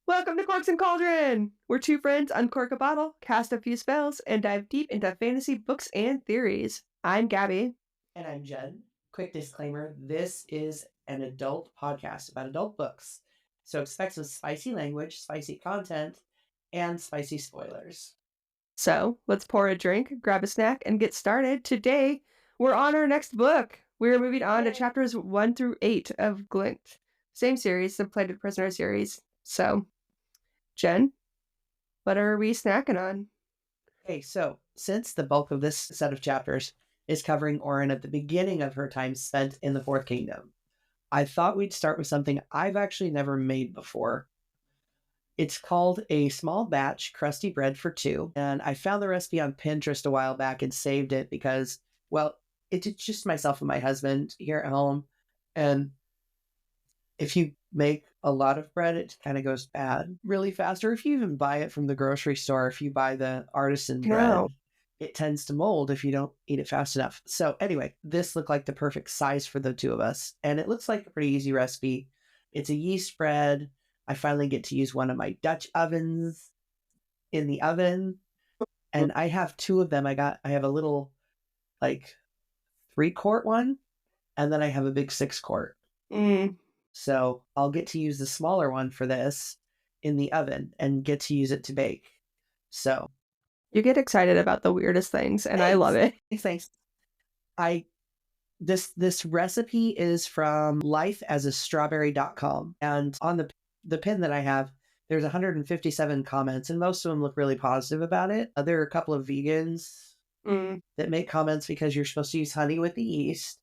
Welcome to Corks and Cauldron! We're two friends uncork a bottle, cast a few spells, and dive deep into fantasy books and theories. I'm Gabby. And I'm Jen. Quick disclaimer, this is an adult podcast about adult books. So expect some spicy language, spicy content, and spicy spoilers. So, let's pour a drink, grab a snack, and get started. Today, we're on our next book. We're moving on to chapters 1 through 8 of Glint. Same series, the Plated Prisoner series. So, Jen, what are we snacking on? Okay, so since the bulk of this set of chapters is covering Orin at the beginning of her time spent in the Fourth Kingdom, I thought we'd start with something I've actually never made before. It's called a small batch crusty bread for two, and I found the recipe on Pinterest a while back and saved it because, well, it's just myself and my husband here at home, and if you make a lot of bread, it kind of goes bad really fast. Or if you even buy it from the grocery store, if you buy the artisan bread, it tends to mold if you don't eat it fast enough. So anyway, this looked like the perfect size for the two of us. And it looks like a pretty easy recipe. It's a yeast bread. I finally get to use one of my Dutch ovens in the oven. And I have two of them. I have a little like 3-quart one, and then I have a big 6-quart. So I'll get to use the smaller one for this in the oven and get to use it to bake. So you get excited about the weirdest things, and I love it. Thanks. This recipe is from lifeasastrawberry.com, and on the pin that I have, there's 157 comments, and most of them look really positive about it. There are a couple of vegans that make comments because you're supposed to use honey with the yeast,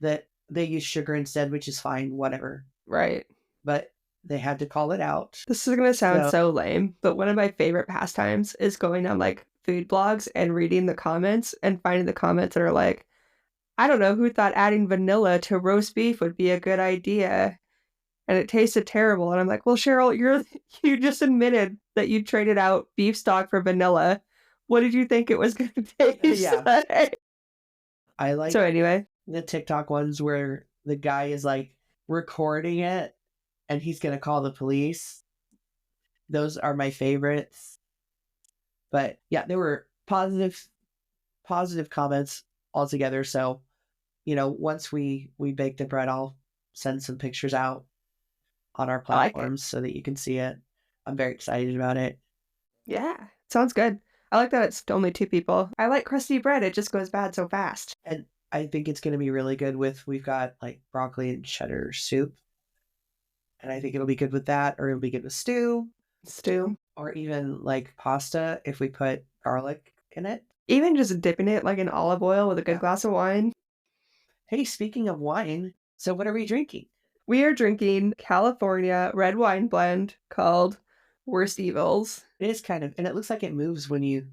that they use sugar instead, which is fine, whatever. Right. But they had to call it out. This is going to sound so lame, but one of my favorite pastimes is going on like food blogs and reading the comments and finding the comments that are like, I don't know who thought adding vanilla to roast beef would be a good idea. And it tasted terrible. And I'm like, well, Cheryl, you just admitted that you traded out beef stock for vanilla. What did you think it was going to taste like? I like so anyway, the TikTok ones where the guy is like recording it and he's going to call the police. Those are my favorites. But yeah, there were positive comments altogether. So, once we bake the bread, I'll send some pictures out on our platforms so that you can see it. I'm very excited about it. Yeah, sounds good. I like that it's only 2 people. I like crusty bread. It just goes bad so fast. And I think it's going to be really good we've got like broccoli and cheddar soup. And I think it'll be good with that, or it'll be good with stew, or even like pasta if we put garlic in it. Even just dipping it like in olive oil with a good glass of wine. Hey, speaking of wine, so what are we drinking? We are drinking California red wine blend called Worst Evils. It is kind of, and it looks like it moves when you...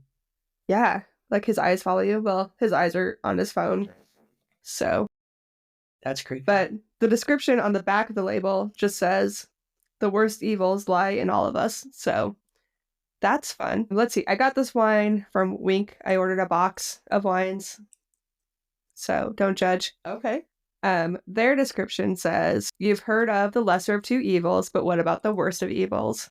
Yeah, like his eyes follow you. Well, his eyes are on his phone. So... That's creepy. But the description on the back of the label just says, the worst evils lie in all of us. So that's fun. Let's see. I got this wine from Wink. I ordered a box of wines. So don't judge. Okay. Their description says, you've heard of the lesser of 2 evils, but what about the worst of evils?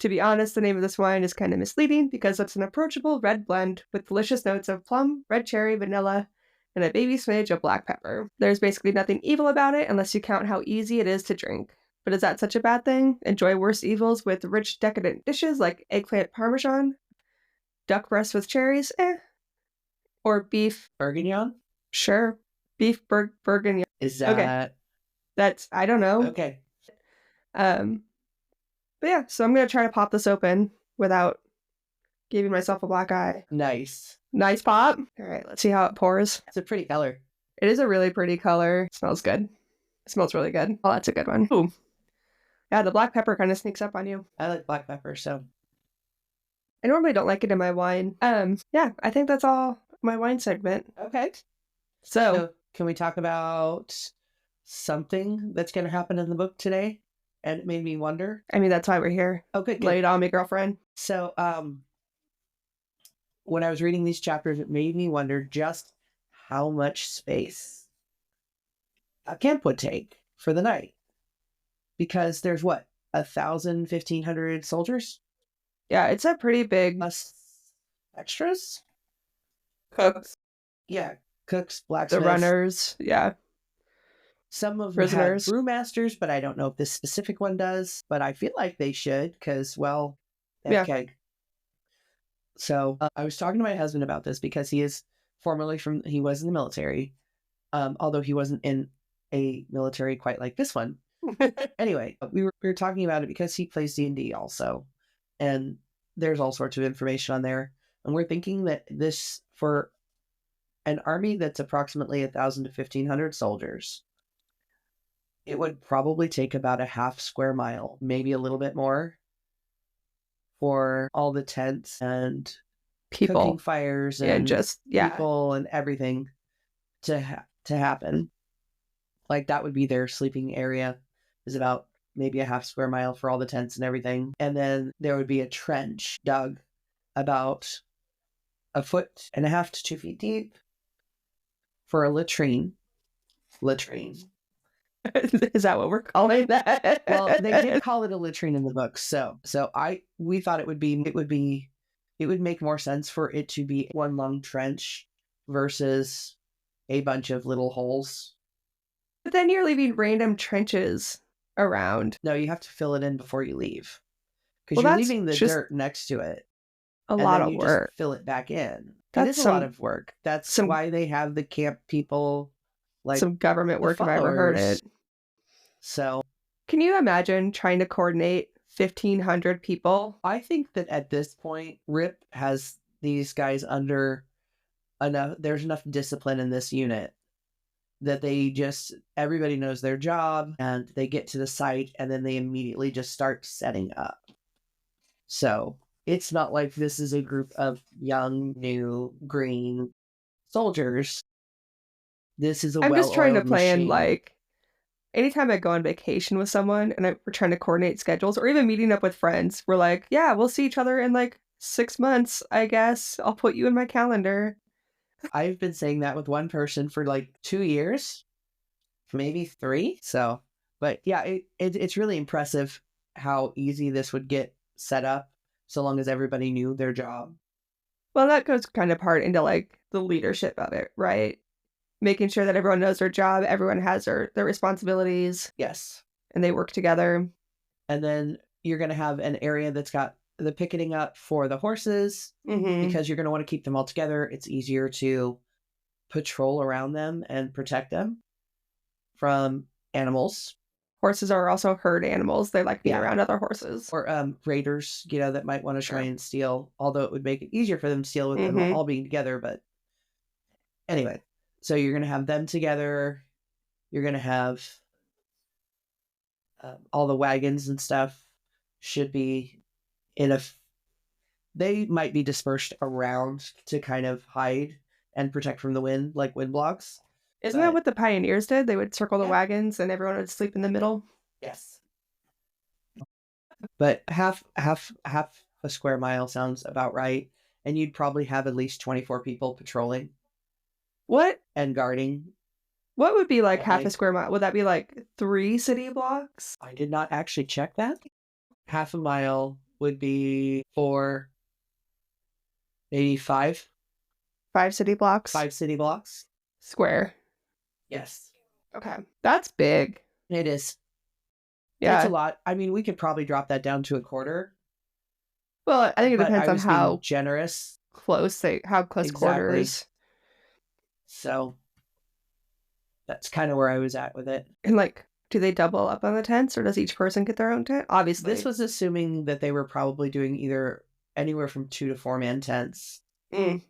To be honest, the name of this wine is kind of misleading because it's an approachable red blend with delicious notes of plum, red cherry, vanilla, and a baby smidge of black pepper. There's basically nothing evil about it unless you count how easy it is to drink. But is that such a bad thing? Enjoy worse evils with rich, decadent dishes like eggplant parmesan, duck breast with cherries, or beef bourguignon? Sure. Beef bourguignon. Is that... Okay. That's, I don't know. Okay. But yeah, so I'm going to try to pop this open without giving myself a black eye. Nice. Nice pop. All right, let's see how it pours. It's a pretty color. It is a really pretty color. It smells good. It smells really good. Oh, that's a good one. Ooh. Yeah, the black pepper kind of sneaks up on you. I like black pepper, so. I normally don't like it in my wine. Yeah, I think that's all my wine segment. Okay. So can we talk about something that's going to happen in the book today? And it made me wonder. I mean, that's why we're here. Oh, good. Lay it on me, girlfriend. So, when I was reading these chapters, it made me wonder just how much space a camp would take for the night. Because there's what? 1,000, 1,500 soldiers. Yeah, it's a pretty big Plus extras. cooks, Yeah, cooks, the blacksmiths. runners, yeah, Some of them have prisoners. brewmasters, but I don't know if this specific one does. But I feel like they should because, well, Yeah. FK. So I was talking to my husband about this because he is formerly he was in the military, although he wasn't in a military quite like this one. Anyway, we were talking about it because he plays D&D also, and there's all sorts of information on there, and we're thinking that this, for an army that's approximately 1,000 to 1,500 soldiers, it would probably take about a half square mile, maybe a little bit more, for all the tents and cooking People fires and and just, yeah. people and everything to happen. Like, that would be their sleeping area, is about maybe a half square mile for all the tents and everything. And then there would be a trench dug about 1.5 to 2 feet deep for a latrine. Is that what we're calling that? Well, they did call it a latrine in the book. So we thought it would make more sense for it to be one long trench versus a bunch of little holes. But then you're leaving random trenches around. No, you have to fill it in before you leave. Because Well, you're that's leaving the just dirt next to it. a And lot then of you work. just fill it back in. It That's is a lot of work. That's why they have the camp people, like some government the work if I ever heard followers. it. So Can you imagine trying to coordinate 1,500 people? I think that at this point, Rip has these guys under enough. There's enough discipline in this unit that everybody knows their job, and they get to the site and then they immediately just start setting up. So it's not like this is a group of young, new, green soldiers. This is I'm just trying to well-oiled plan, machine. like, anytime I go on vacation with someone and we're trying to coordinate schedules or even meeting up with friends, we're like, yeah, we'll see each other in like 6 months, I guess. I'll put you in my calendar. I've been saying that with one person for like 2 years, maybe 3. So, but yeah, it's really impressive how easy this would get set up so long as everybody knew their job. Well, that goes kind of part into like the leadership of it, right? Making sure that everyone knows their job, everyone has their responsibilities. Yes. And they work together. And then you're going to have an area that's got the picketing up for the horses, because you're going to want to keep them all together. It's easier to patrol around them and protect them from animals. Horses are also herd animals. They like being around other horses. Or raiders, that might want to try and steal, although it would make it easier for them to steal with them all being together. But anyway, so you're going to have them together. You're going to have all the wagons and stuff should be they might be dispersed around to kind of hide and protect from the wind, like wind blocks. Isn't that what the pioneers did? They would circle the wagons and everyone would sleep in the middle? Yes. But half a square mile sounds about right. And you'd probably have at least 24 people patrolling. What? And guarding. What would be like half a square mile? Would that be like 3 city blocks? I did not actually check that. Half a mile would be 4, maybe 5. 5 city blocks? 5 city blocks. Square. Yes. Okay. That's big. It is. Yeah. It's a lot. I mean, we could probably drop that down to a quarter. Well, I think it depends on how generous. How close quarters. So that's kind of where I was at with it. And like, do they double up on the tents, or does each person get their own tent? Obviously. This was assuming that they were probably doing either anywhere from 2 to 4 man tents. And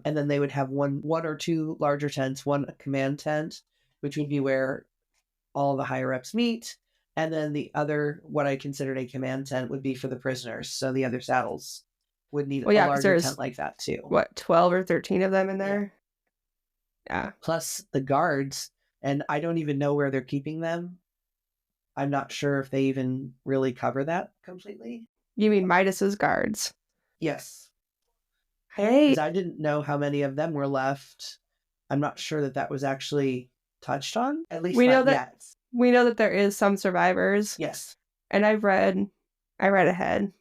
then they would have one or two larger tents, one command tent, which would be where all the higher ups meet. And then the other, what I considered a command tent, would be for the prisoners. So the other saddles would need a larger tent like that too. What, 12 or 13 of them in there? Yeah. Plus the guards, and I don't even know where they're keeping them. I'm not sure if they even really cover that completely. You mean Midas's guards? Yes. Hey. Because I didn't know how many of them were left. I'm not sure that was actually touched on. At least not yet. We know that there is some survivors. Yes. And I read ahead.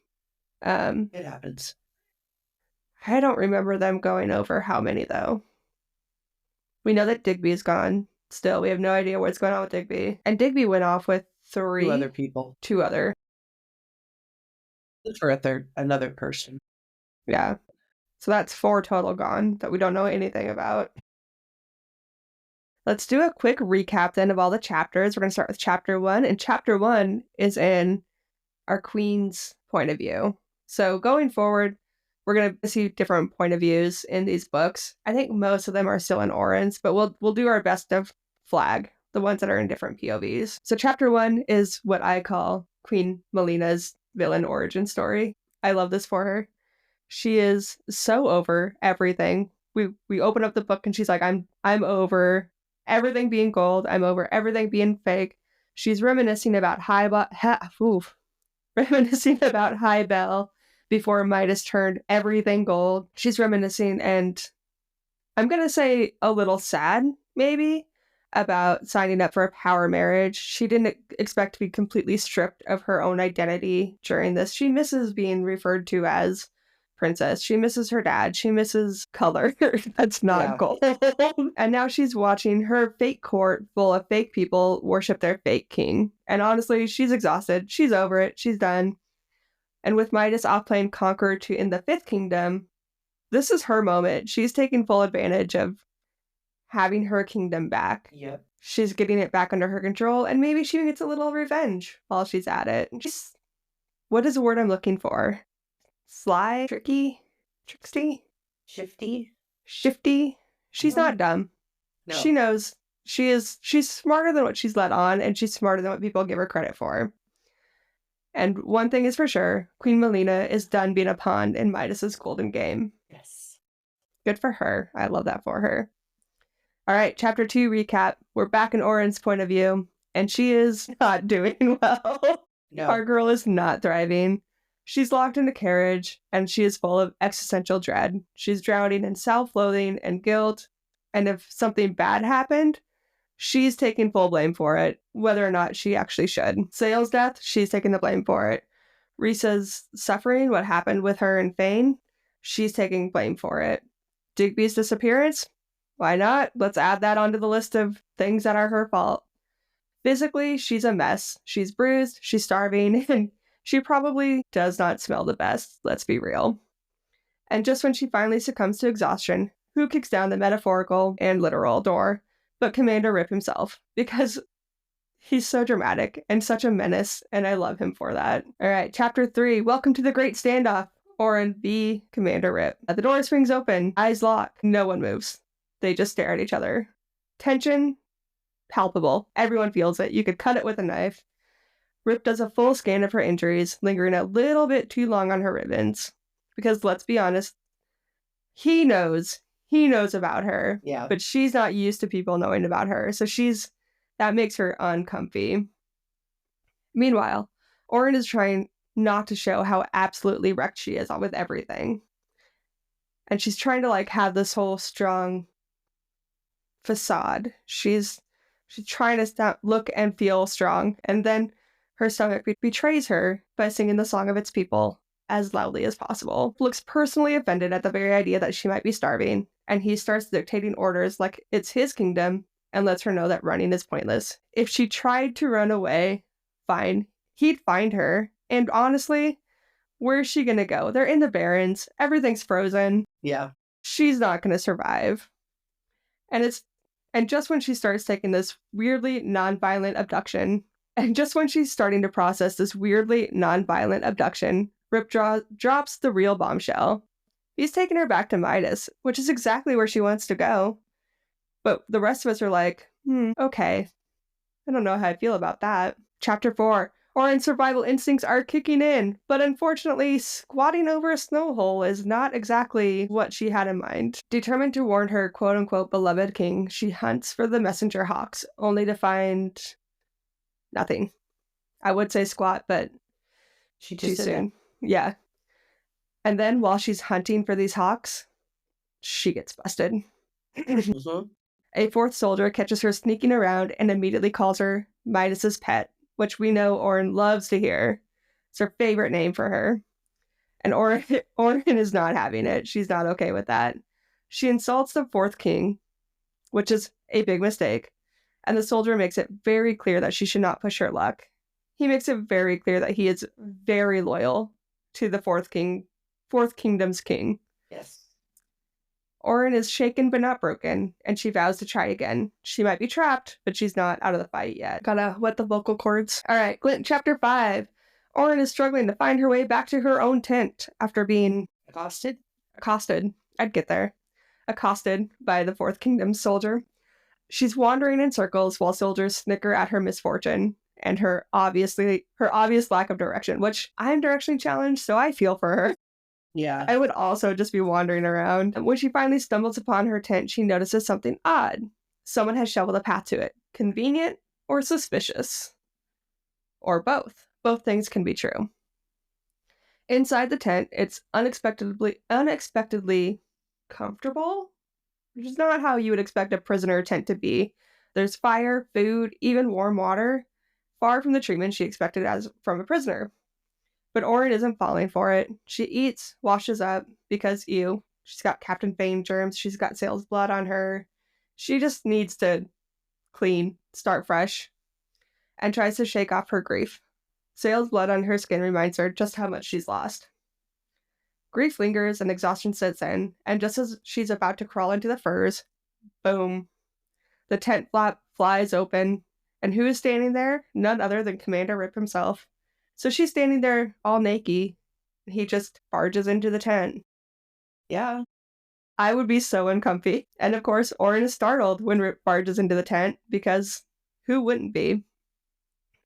It happens. I don't remember them going over how many, though. We know that Digby's gone. Still, we have no idea what's going on with Digby. And Digby went off with 2 other people. 2 other. For another person. Yeah. So that's 4 total gone that we don't know anything about. Let's do a quick recap then of all the chapters. We're going to start with chapter 1. And chapter 1 is in our queen's point of view. So going forward, we're going to see different point of views in these books. I think most of them are still in Oren's, but we'll do our best to flag the ones that are in different POVs. So chapter 1 is what I call Queen Melina's villain origin story. I love this for her. She is so over everything. We open up the book and she's like, I'm over everything being gold. I'm over everything being fake. She's reminiscing about reminiscing about High Bell before Midas turned everything gold. She's reminiscing, and I'm going to say a little sad, maybe, about signing up for a power marriage. She didn't expect to be completely stripped of her own identity during this. She misses being referred to as princess. She misses her dad. She misses color. That's not gold. And now she's watching her fake court full of fake people worship their fake king. And honestly, she's exhausted. She's over it. She's done. And with Midas off playing Conqueror in the Fifth Kingdom, this is her moment. She's taking full advantage of having her kingdom back. Yep. She's getting it back under her control, and maybe she gets a little revenge while she's at it. Just, what is the word I'm looking for? Sly? Tricky? Tricksy? Shifty? She's not dumb. No. She knows she's smarter than what she's let on, and she's smarter than what people give her credit for. And one thing is for sure, Queen Melina is done being a pawn in Midas's golden game. Yes. Good for her. I love that for her. All right, chapter 2 recap. We're back in Oren's point of view, and she is not doing well. No. Our girl is not thriving. She's locked in a carriage, and she is full of existential dread. She's drowning in self-loathing and guilt, and if something bad happened, she's taking full blame for it, whether or not she actually should. Sale's death, she's taking the blame for it. Risa's suffering, what happened with her and Fane, she's taking blame for it. Digby's disappearance, why not? Let's add that onto the list of things that are her fault. Physically, she's a mess. She's bruised, she's starving, and she probably does not smell the best, let's be real. And just when she finally succumbs to exhaustion, who kicks down the metaphorical and literal door but Commander Rip himself, because he's so dramatic and such a menace, and I love him for that. All right, chapter 3, welcome to the Great Standoff. Oren v. Commander Rip. The door swings open, eyes lock, no one moves. They just stare at each other. Tension, palpable. Everyone feels it. You could cut it with a knife. Rip does a full scan of her injuries, lingering a little bit too long on her ribbons. Because let's be honest, he knows about her. Yeah. But she's not used to people knowing about her. So that makes her uncomfy. Meanwhile, Oren is trying not to show how absolutely wrecked she is with everything. And she's trying to have this whole strong facade. She's trying to look and feel strong. And then her stomach betrays her by singing the song of its people as loudly as possible. Looks personally offended at the very idea that she might be starving, and he starts dictating orders like it's his kingdom and lets her know that running is pointless. If she tried to run away, fine, he'd find her. And honestly, where's she gonna go? They're in the Barrens. Everything's frozen. Yeah. She's not gonna survive. And just when she starts taking this weirdly non-violent abduction, and just when she's starting to process this weirdly non-violent abduction, Rip drops the real bombshell. He's taking her back to Midas, which is exactly where she wants to go. But the rest of us are like, okay. I don't know how I feel about that. Chapter 4. Oren's survival instincts are kicking in, but unfortunately, squatting over a snow hole is not exactly what she had in mind. Determined to warn her quote-unquote beloved king, she hunts for the messenger hawks, only to find nothing. I would say squat, but she too soon. Yeah. And then while she's hunting for these hawks, she gets busted. Mm-hmm. A fourth soldier catches her sneaking around and immediately calls her Midas's pet, which we know Orin loves to hear. It's her favorite name for her. And Orin is not having it. She's not okay with that. She insults the fourth king, which is a big mistake. And the soldier makes it very clear that she should not push her luck. He makes it very clear that he is very loyal to the fourth kingdom's king. Yes. Orin is shaken but not broken, and she vows to try again. She might be trapped, but she's not out of the fight yet. Gotta wet the vocal cords. All right, Glint Chapter 5. Orin is struggling to find her way back to her own tent after being accosted. I'd get there. Accosted by the Fourth Kingdom soldier. She's wandering in circles while soldiers snicker at her misfortune and her obvious lack of direction, which I'm directionally challenged, so I feel for her. Yeah. I would also just be wandering around. When she finally stumbles upon her tent, she notices something odd. Someone has shoveled a path to it. Convenient or suspicious? Or both. Both things can be true. Inside the tent, it's unexpectedly comfortable, which is not how you would expect a prisoner tent to be. There's fire, food, even warm water, far from the treatment she expected as from a prisoner. But Orin isn't falling for it. She eats, washes up, because ew, she's got Captain Fane germs, she's got Sail's blood on her. She just needs to clean, start fresh, and tries to shake off her grief. Sail's blood on her skin reminds her just how much she's lost. Grief lingers and exhaustion sets in, and just as she's about to crawl into the furs, boom, the tent flap flies open, and who is standing there? None other than Commander Rip himself. So she's standing there all naked, and he just barges into the tent. Yeah. I would be so uncomfy. And of course, Orin is startled when Rip barges into the tent, because who wouldn't be?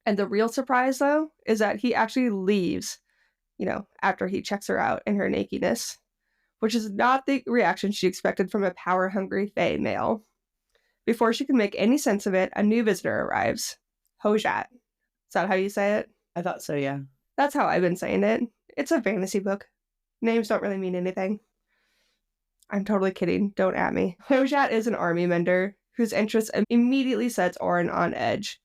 And the real surprise, though, is that he actually leaves, after he checks her out in her nakedness, which is not the reaction she expected from a power-hungry Fae male. Before she can make any sense of it, a new visitor arrives. Hojat. Is that how you say it? I thought so, yeah. That's how I've been saying it. It's a fantasy book. Names don't really mean anything. I'm totally kidding. Don't at me. Hojat is an army mender whose interest immediately sets Orin on edge.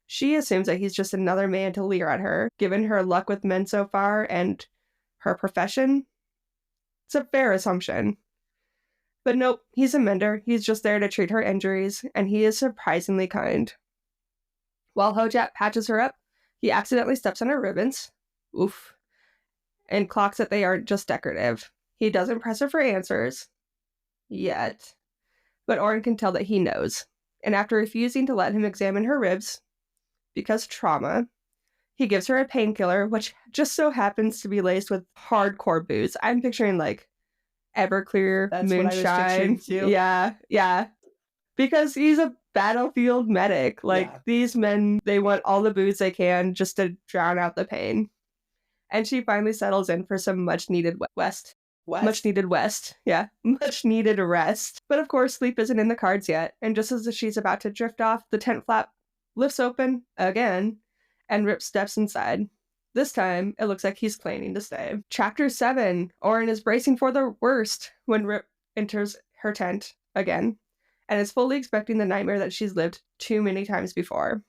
She assumes that he's just another man to leer at her, given her luck with men so far and her profession. It's a fair assumption. But nope, he's a mender. He's just there to treat her injuries, and he is surprisingly kind. While Hojat patches her up, he accidentally steps on her ribbons. Oof. And clocks that they aren't just decorative. He doesn't press her for answers. Yet. But Orin can tell that he knows. And after refusing to let him examine her ribs, because trauma, he gives her a painkiller, which just so happens to be laced with hardcore booze. I'm picturing like Everclear, That's moonshine. what I was picturing too. Yeah. Because he's a battlefield medic. These men, they want all the booze they can just to drown out the pain. And she finally settles in for some much needed rest. Much needed rest. But of course, sleep isn't in the cards yet. And just as she's about to drift off, the tent flap lifts open again, and Rip steps inside. This time, it looks like he's planning to stay. Chapter 7. Orin is bracing for the worst when Rip enters her tent again, and is fully expecting the nightmare that she's lived too many times before.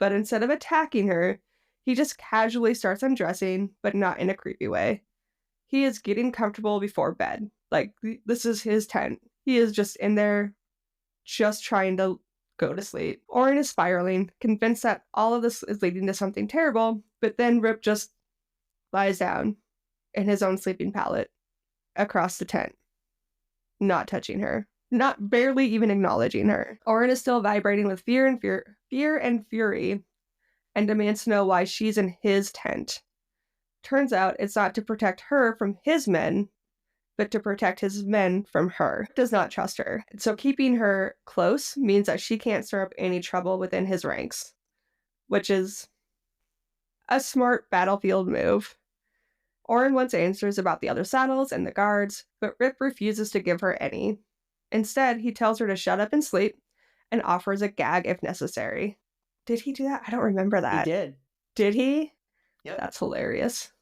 But instead of attacking her, he just casually starts undressing, but not in a creepy way. He is getting comfortable before bed. This is his tent. He is just in there, just trying to go to sleep. Orin is spiraling, convinced that all of this is leading to something terrible, but then Rip just lies down in his own sleeping pallet across the tent, not touching her, barely even acknowledging her. Orin is still vibrating with fear and fury, and demands to know why she's in his tent. Turns out it's not to protect her from his men, but to protect his men from her. Does not trust her. So keeping her close means that she can't stir up any trouble within his ranks, which is a smart battlefield move. Orin wants answers about the other saddles and the guards, but Rip refuses to give her any. Instead, he tells her to shut up and sleep, and offers a gag if necessary. Did he do that? I don't remember that. He did. Did he? Yep. That's hilarious.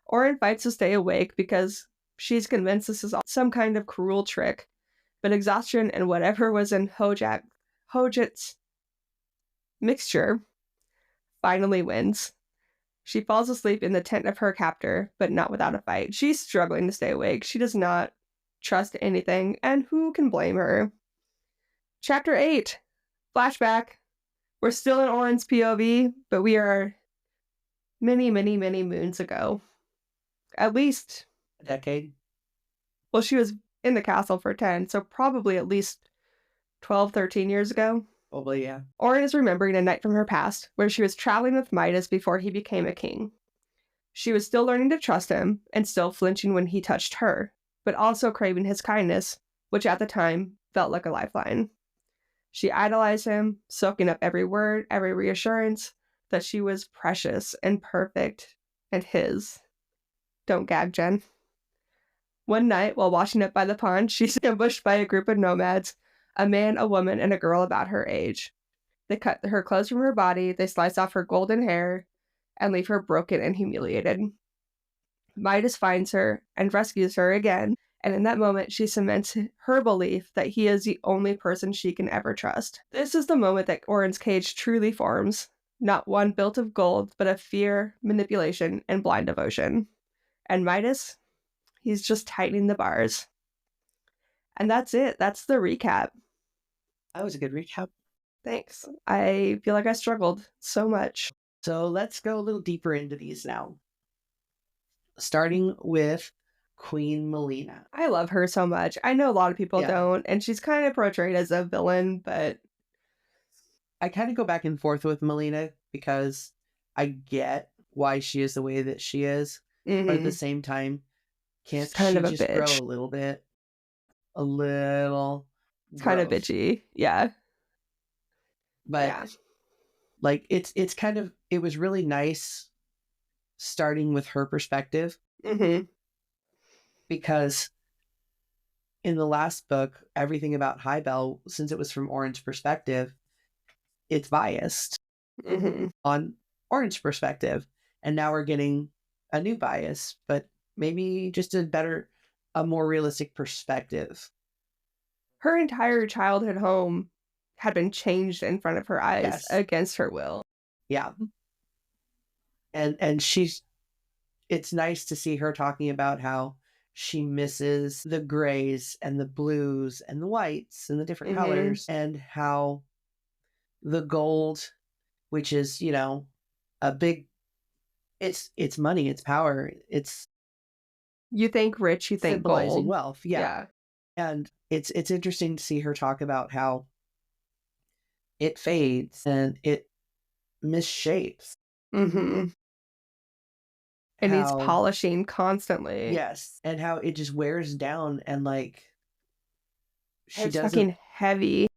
Orin fights to stay awake because she's convinced this is some kind of cruel trick, but exhaustion and whatever was in Hojat's mixture finally wins. She falls asleep in the tent of her captor, but not without a fight. She's struggling to stay awake. She does not trust anything, and who can blame her? Chapter 8, flashback. We're still in Oren's POV, but we are many, many, many moons ago. At least A decade. Well, she was in the castle for 10, so probably at least 12, 13 years ago. Probably, yeah. Oren is remembering a night from her past where she was traveling with Midas before he became a king. She was still learning to trust him and still flinching when he touched her, but also craving his kindness, which at the time felt like a lifeline. She idolized him, soaking up every word, every reassurance that she was precious and perfect and his. Don't gag, Jen. One night, while washing up by the pond, she's ambushed by a group of nomads, a man, a woman, and a girl about her age. They cut her clothes from her body, they slice off her golden hair, and leave her broken and humiliated. Midas finds her and rescues her again, and in that moment, she cements her belief that he is the only person she can ever trust. This is the moment that Oren's cage truly forms, not one built of gold, but of fear, manipulation, and blind devotion. And Midas? He's just tightening the bars. And that's it. That's the recap. That was a good recap. Thanks. I feel like I struggled so much. So let's go a little deeper into these now. Starting with Queen Melina. I love her so much. I know a lot of people don't, and she's kind of portrayed as a villain, but I kind of go back and forth with Melina because I get why she is the way that she is, but at the same time, can't she kind of a just bitch. grow a little bit? A little. It's kind of bitchy, yeah. But yeah. like it's kind of, it was really nice starting with her perspective, because in the last book, everything about Highbell, since it was from Oren's perspective, it's biased on Oren's perspective, and now we're getting a new bias, but maybe just a more realistic perspective. Her entire childhood home had been changed in front of her eyes against her will. Yeah. And it's nice to see her talking about how she misses the grays and the blues and the whites and the different colors, and how the gold, which is, a big, it's money, it's power, it's, you think rich, you think symbolizing gold. wealth. Yeah. And it's interesting to see her talk about how it fades and it misshapes. It needs polishing constantly. Yes. And how it just wears down, and it's fucking heavy.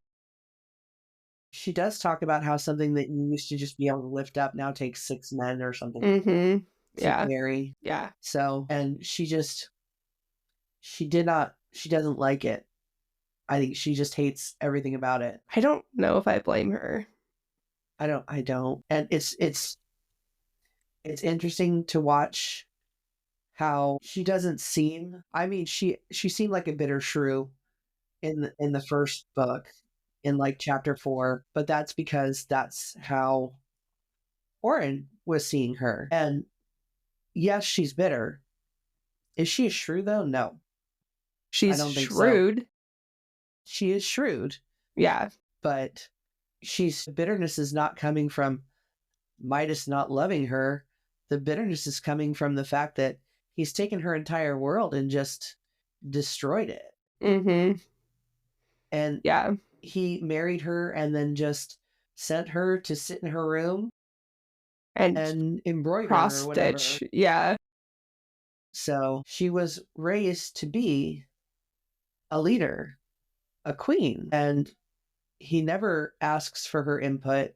She does talk about how something that you used to just be able to lift up now takes 6 men or something to carry. Yeah. So, and she doesn't like it. I think she just hates everything about it. I don't know if I blame her. I don't. And it's interesting to watch how she doesn't seem, I mean, she seemed like a bitter shrew in the first book, in like chapter 4, but that's because that's how Oren was seeing her. And yes, she's bitter. Is she a shrew though? No. She's shrewd. So. She is shrewd. Yeah. But bitterness is not coming from Midas not loving her. The bitterness is coming from the fact that he's taken her entire world and just destroyed it. And he married her and then just sent her to sit in her room and embroider or whatever. Yeah. So she was raised to be a leader, a queen, and he never asks for her input.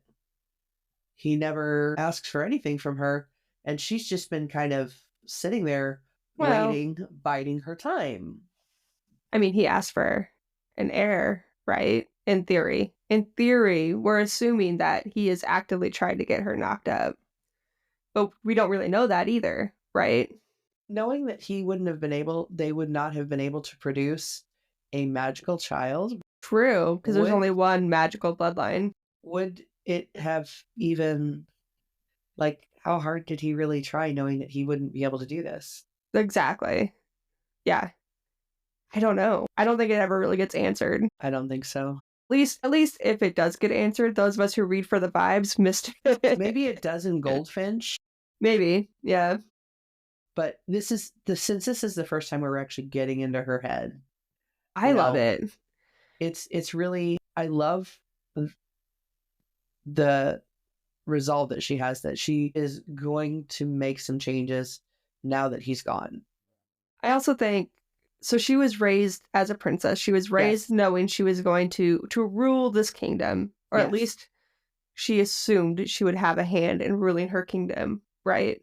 He never asks for anything from her, and she's just been kind of sitting there waiting, biding her time. I mean, he asked for an heir, right? In theory, we're assuming that he is actively trying to get her knocked up. But we don't really know that either, right? Knowing that they would not have been able to produce a magical child. True, because there's only one magical bloodline. Would it have even Like, how hard did he really try knowing that he wouldn't be able to do this? Exactly. Yeah. I don't know. I don't think it ever really gets answered. I don't think so. At least if it does get answered, those of us who read for the vibes missed it. Maybe it does in Goldfinch, Maybe. Yeah. but since this is the first time we're actually getting into her head, I love it. it's really, I love the resolve that she has, that she is going to make some changes now that he's gone. I also think so she was raised as a princess. She was raised Yes. knowing she was going to rule this kingdom, or at Yes. least she assumed she would have a hand in ruling her kingdom, right?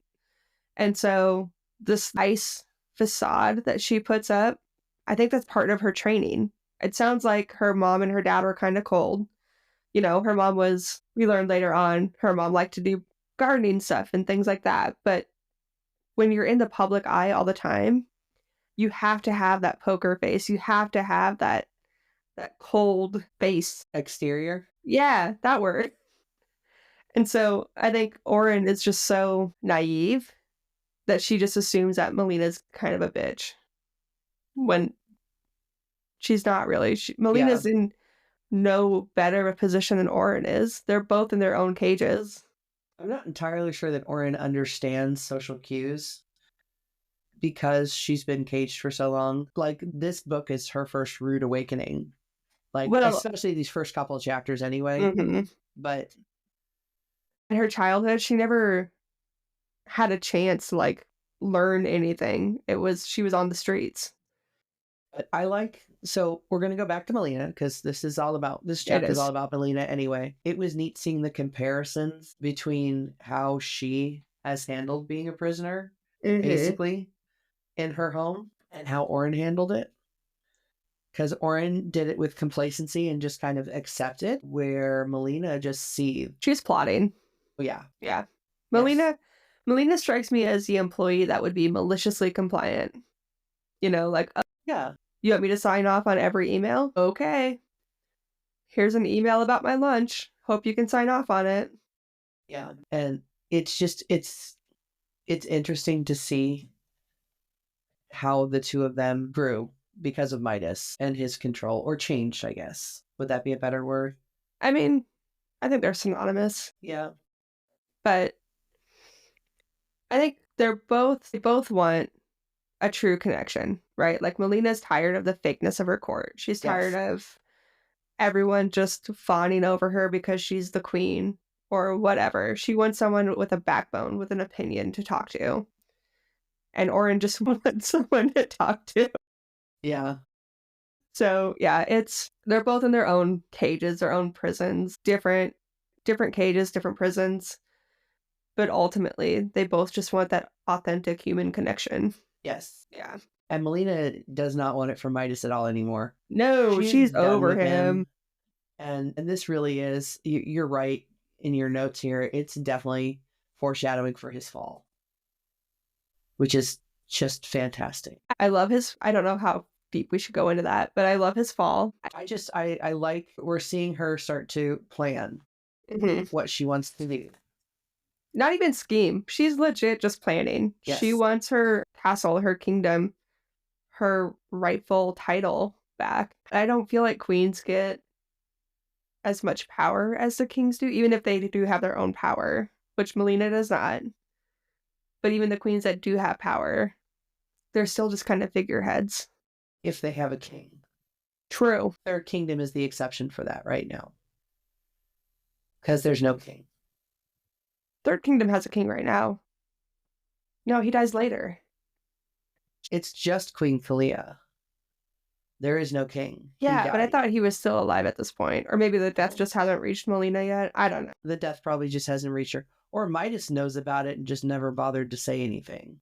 And so this nice facade that she puts up, I think that's part of her training. It sounds like her mom and her dad were kind of cold. You know, her mom was, we learned later on, her mom liked to do gardening stuff and things like that. But when you're in the public eye all the time, you have to have that poker face. You have to have that cold face. Exterior. Yeah, that word. And so I think Oren is just so naive that she just assumes that Melina's kind of a bitch when she's not really. Melina's in no better of a position than Oren is. They're both in their own cages. I'm not entirely sure that Oren understands social cues because she's been caged for so long. Like, this book is her first rude awakening. Like, Well, especially these first couple of chapters anyway. mhm. But In her childhood, she never had a chance to like learn anything. She was on the streets. I like, so we're going to go back to Melina because this chapter is all about Melina anyway. It was neat seeing the comparisons between how she has handled being a prisoner, basically, in her home, and how Oren handled it. Because Oren did it with complacency and just kind of accepted, where Melina just seethed. She's plotting. Yeah. Yeah. Melina strikes me as the employee that would be maliciously compliant. You know, like, Yeah. you want me to sign off on every email? Okay. Here's an email about my lunch. Hope you can sign off on it. Yeah. And it's just, it's interesting to see how the two of them grew because of Midas and his control, or changed, I guess. Would that be a better word? I mean, I think they're synonymous. Yeah. But I think they both want a true connection, right? Like, Melina's tired of the fakeness of her court. She's tired of everyone just fawning over her because she's the queen or whatever. She wants someone with a backbone, with an opinion to talk to. And Oren just wants someone to talk to. Yeah. So yeah, they're both in their own cages, their own prisons, different cages, different prisons. But ultimately, they both just want that authentic human connection. Yes. Yeah. And Melina does not want it for Midas at all anymore. No, she's over him. And this really is, you're right in your notes here. It's definitely foreshadowing for his fall, which is just fantastic. I love I don't know how deep we should go into that, but I love his fall. I like, we're seeing her start to plan what she wants to do. Not even scheme. She's legit just planning. Yes. She wants her castle, her kingdom, her rightful title back. I don't feel like queens get as much power as the kings do, even if they do have their own power, which Melina does not. But even the queens that do have power, they're still just kind of figureheads. If they have a king. True. Their kingdom is the exception for that right now. Because there's no king. Third Kingdom has a king right now. No, he dies later. It's just Queen Kalia. There is no king. Yeah, but I thought he was still alive at this point. Or maybe the death just hasn't reached Melina yet. I don't know. The death probably just hasn't reached her. Or Midas knows about it and just never bothered to say anything.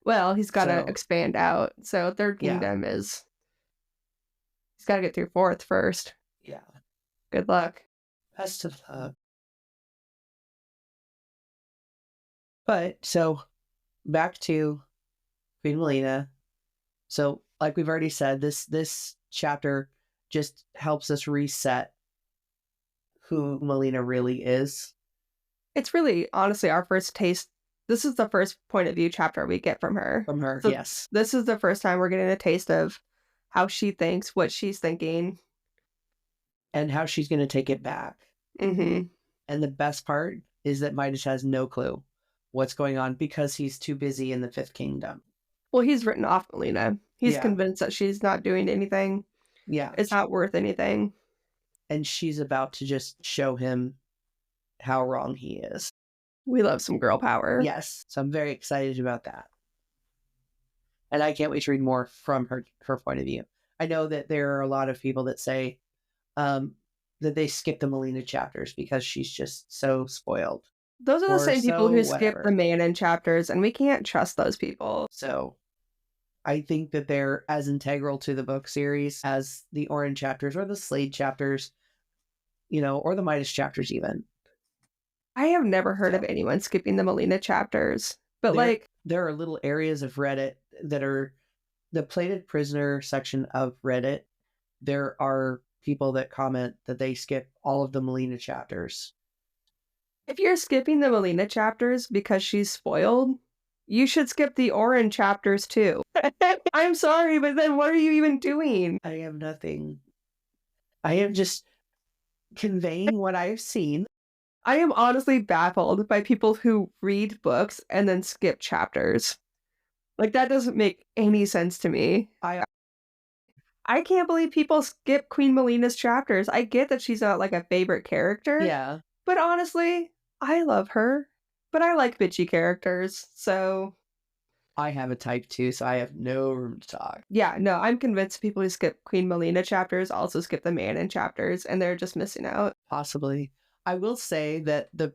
Well, he's got to expand out. So Third Kingdom is... He's got to get through Fourth first. Yeah. Good luck. Best of luck. But, so, back to Queen Melina. So, like we've already said, this chapter just helps us reset who Melina really is It's really, honestly, our first taste. This is the first point of view chapter we get from her. From her, So yes. this is the first time we're getting a taste of how she thinks, what she's thinking. And how she's going to take it back. Mm-hmm. And the best part is that Midas has no clue what's going on because he's too busy in the Fifth Kingdom. Well, he's written off Melina. He's Yeah. convinced that she's not doing anything. Yeah. It's not worth anything. And she's about to just show him how wrong he is. We love some girl power. Yes. So I'm very excited about that. And I can't wait to read more from her point of view. I know that there are a lot of people that say that they skip the Melina chapters because she's just so spoiled. Those are the same people who skip whatever. the Manon chapters, and we can't trust those people. So I think that they're as integral to the book series as the Orin chapters or the Slade chapters, or the Midas chapters even. I have never heard of anyone skipping the Melina chapters, but there are little areas of Reddit that are the Plated Prisoner section of Reddit. There are people that comment that they skip all of the Melina chapters. If you're skipping the Melina chapters because she's spoiled, you should skip the Orin chapters too. I'm sorry, but then what are you even doing? I have nothing. I am just conveying what I've seen. I am honestly baffled by people who read books and then skip chapters. Like, that doesn't make any sense to me. I can't believe people skip Queen Melina's chapters. I get that she's not like a favorite character. Yeah. But honestly, I love her. But I like bitchy characters, so... I have a type 2, so I have no room to talk. Yeah, no, I'm convinced people who skip Queen Melina chapters also skip the Manon chapters, and they're just missing out. Possibly. I will say that the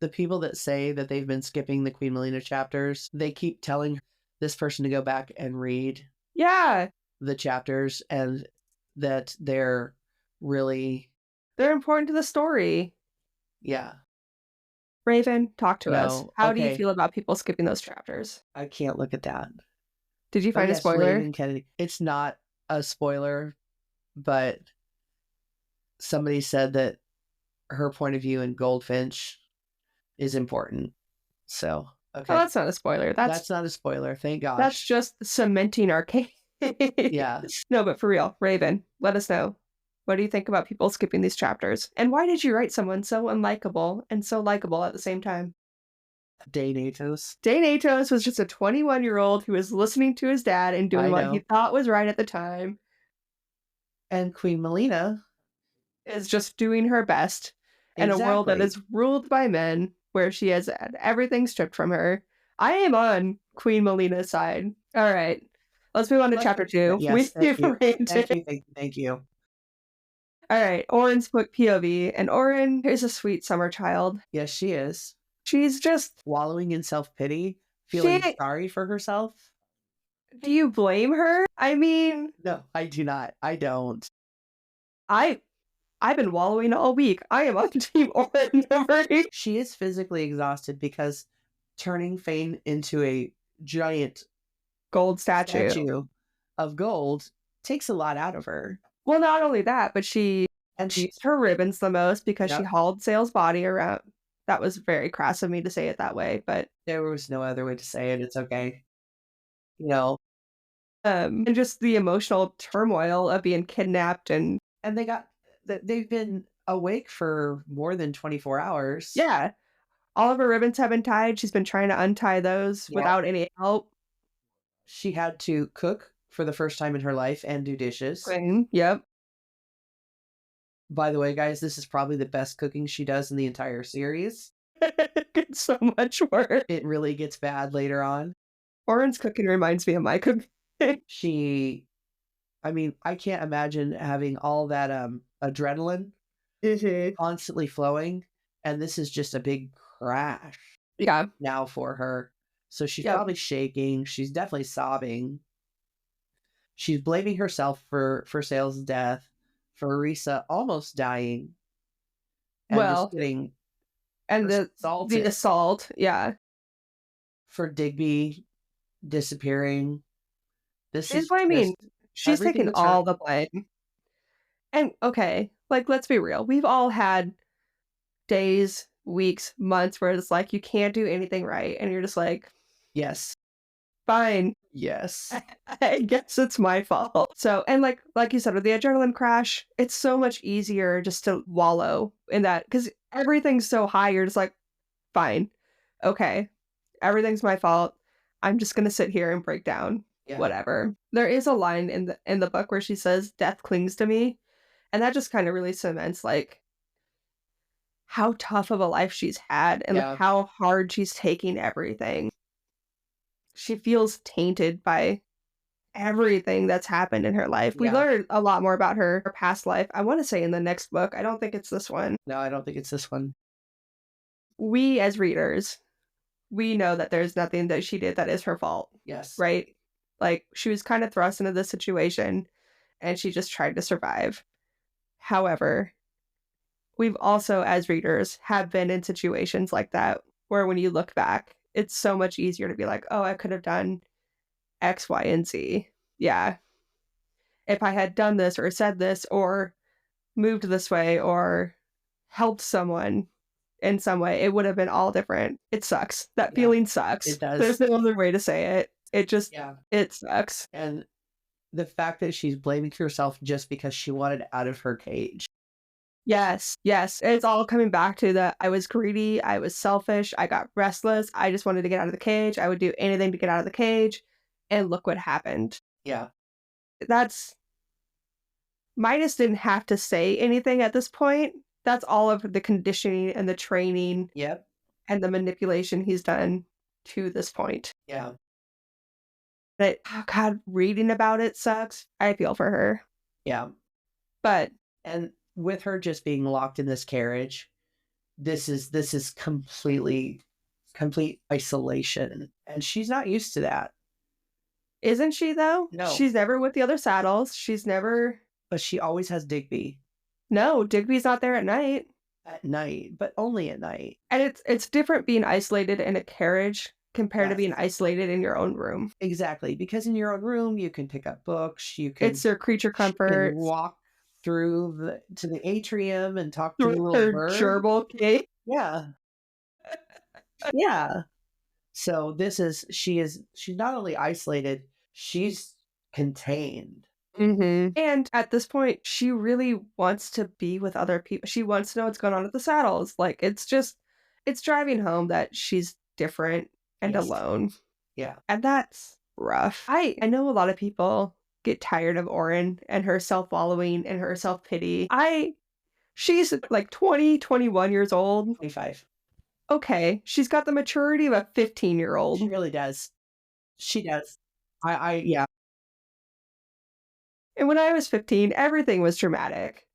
people that say that they've been skipping the Queen Melina chapters, they keep telling this person to go back and read the chapters, and that they're important to the story. Yeah. Raven, talk to us. How do you okay. feel about people skipping those chapters? I can't look at that. Did you find a spoiler? Raven Kennedy. It's not a spoiler, but somebody said that her point of view in Goldfinch is important. So, okay. Oh, that's not a spoiler. That's not a spoiler. Thank gosh. That's just cementing our case. Yeah. No, but for real, Raven, let us know. What do you think about people skipping these chapters? And why did you write someone so unlikable and so likable at the same time? Dane Atos. Dane Atos was just a 21-year-old who was listening to his dad and doing what he thought was right at the time. And Queen Melina is just doing her best in a world that is ruled by men, where she has had everything stripped from her. I am on Queen Melina's side. All right. Let's move on to chapter 2. Yes, thank you. All right, Orin's POV, and Orin is a sweet summer child. Yes, she is. She's just wallowing in self-pity, feeling sorry for herself. Do you blame her? I mean... No, I do not. I don't. I've been wallowing all week. I am on Team Orin. She is physically exhausted turning Fane into a giant gold statue of gold takes a lot out of her. Well, not only that, but she used her ribbons the most because she hauled Sail's body around. That was very crass of me to say it that way, but... There was no other way to say it. It's okay. And just the emotional turmoil of being kidnapped and they've been awake for more than 24 hours. Yeah. All of her ribbons have been tied. She's been trying to untie those without any help. She had to cook for the first time in her life and do dishes. Yep. By the way, guys, this is probably the best cooking she does in the entire series. It's so much work. It really gets bad later on. Orin's cooking reminds me of my cooking. I can't imagine having all that adrenaline constantly flowing, and this is just a big crash. Yeah. Now for her. So she's probably shaking. She's definitely sobbing. She's blaming herself for Sail's death, for Risa almost dying. And the assault, yeah. For Digby disappearing. This is what I mean. She's taking all the blame. And okay, let's be real. We've all had days, weeks, months where it's like you can't do anything right. And you're just like, Yes. fine, Yes. I guess it's my fault. So, and like you said, with the adrenaline crash, it's so much easier just to wallow in that because everything's so high. You're just like, fine, okay, everything's my fault. I'm just gonna sit here and break down. Yeah. Whatever. There is a line in the book where she says, "Death clings to me," and that just kind of really cements like how tough of a life she's had and Yeah. how hard she's taking everything. She feels tainted by everything that's happened in her life. We Yeah. learn a lot more about her past life. I want to say in the next book. I don't think it's this one. No, I don't think it's this one. We as readers, we know that there's nothing that she did that is her fault, Yes. right? Like she was kind of thrust into this situation and she just tried to survive. However, we've also as readers have been in situations like that where when you look back, it's so much easier to be like, "Oh, I could have done X, Y, and Z." Yeah. If I had done this or said this or moved this way or helped someone in some way, it would have been all different. It sucks. That Yeah. feeling sucks. It does. There's no other way to say it. It just, Yeah. it sucks. And the fact that she's blaming herself just because she wanted out of her cage. Yes, yes. It's all coming back to that I was greedy, I was selfish, I got restless, I just wanted to get out of the cage. I would do anything to get out of the cage. And look what happened. Yeah. That's Midas didn't have to say anything at this point. That's all of the conditioning and the training Yep. and the manipulation he's done to this point. Yeah. But oh God, reading about it sucks. I feel for her. Yeah. But And with her just being locked in this carriage, this is complete isolation. And she's not used to that. isn't she though? No. She's never with the other saddles. She's never. But she always has Digby No, Digby's not there at night. at night, but only at night. And it's different being isolated in a carriage compared to being Yes. isolated in your own room. Exactly. Because in your own room you can pick up books, you can It's their creature she can comforts. walk through to the atrium and talk to the Through little her bird. gerbil cake. Yeah. Yeah. So she's not only isolated, she's contained. And at this point, she really wants to be with other people. She wants to know what's going on at the saddles. Like it's driving home that she's different and Yes. alone. Yeah. And that's rough. I know a lot of people get tired of Orin and her self-wallowing and her self-pity. She's like 20, 21 years old. 25. Okay, she's got the maturity of a 15-year-old. She really does. She does. Yeah. And when I was 15, everything was dramatic.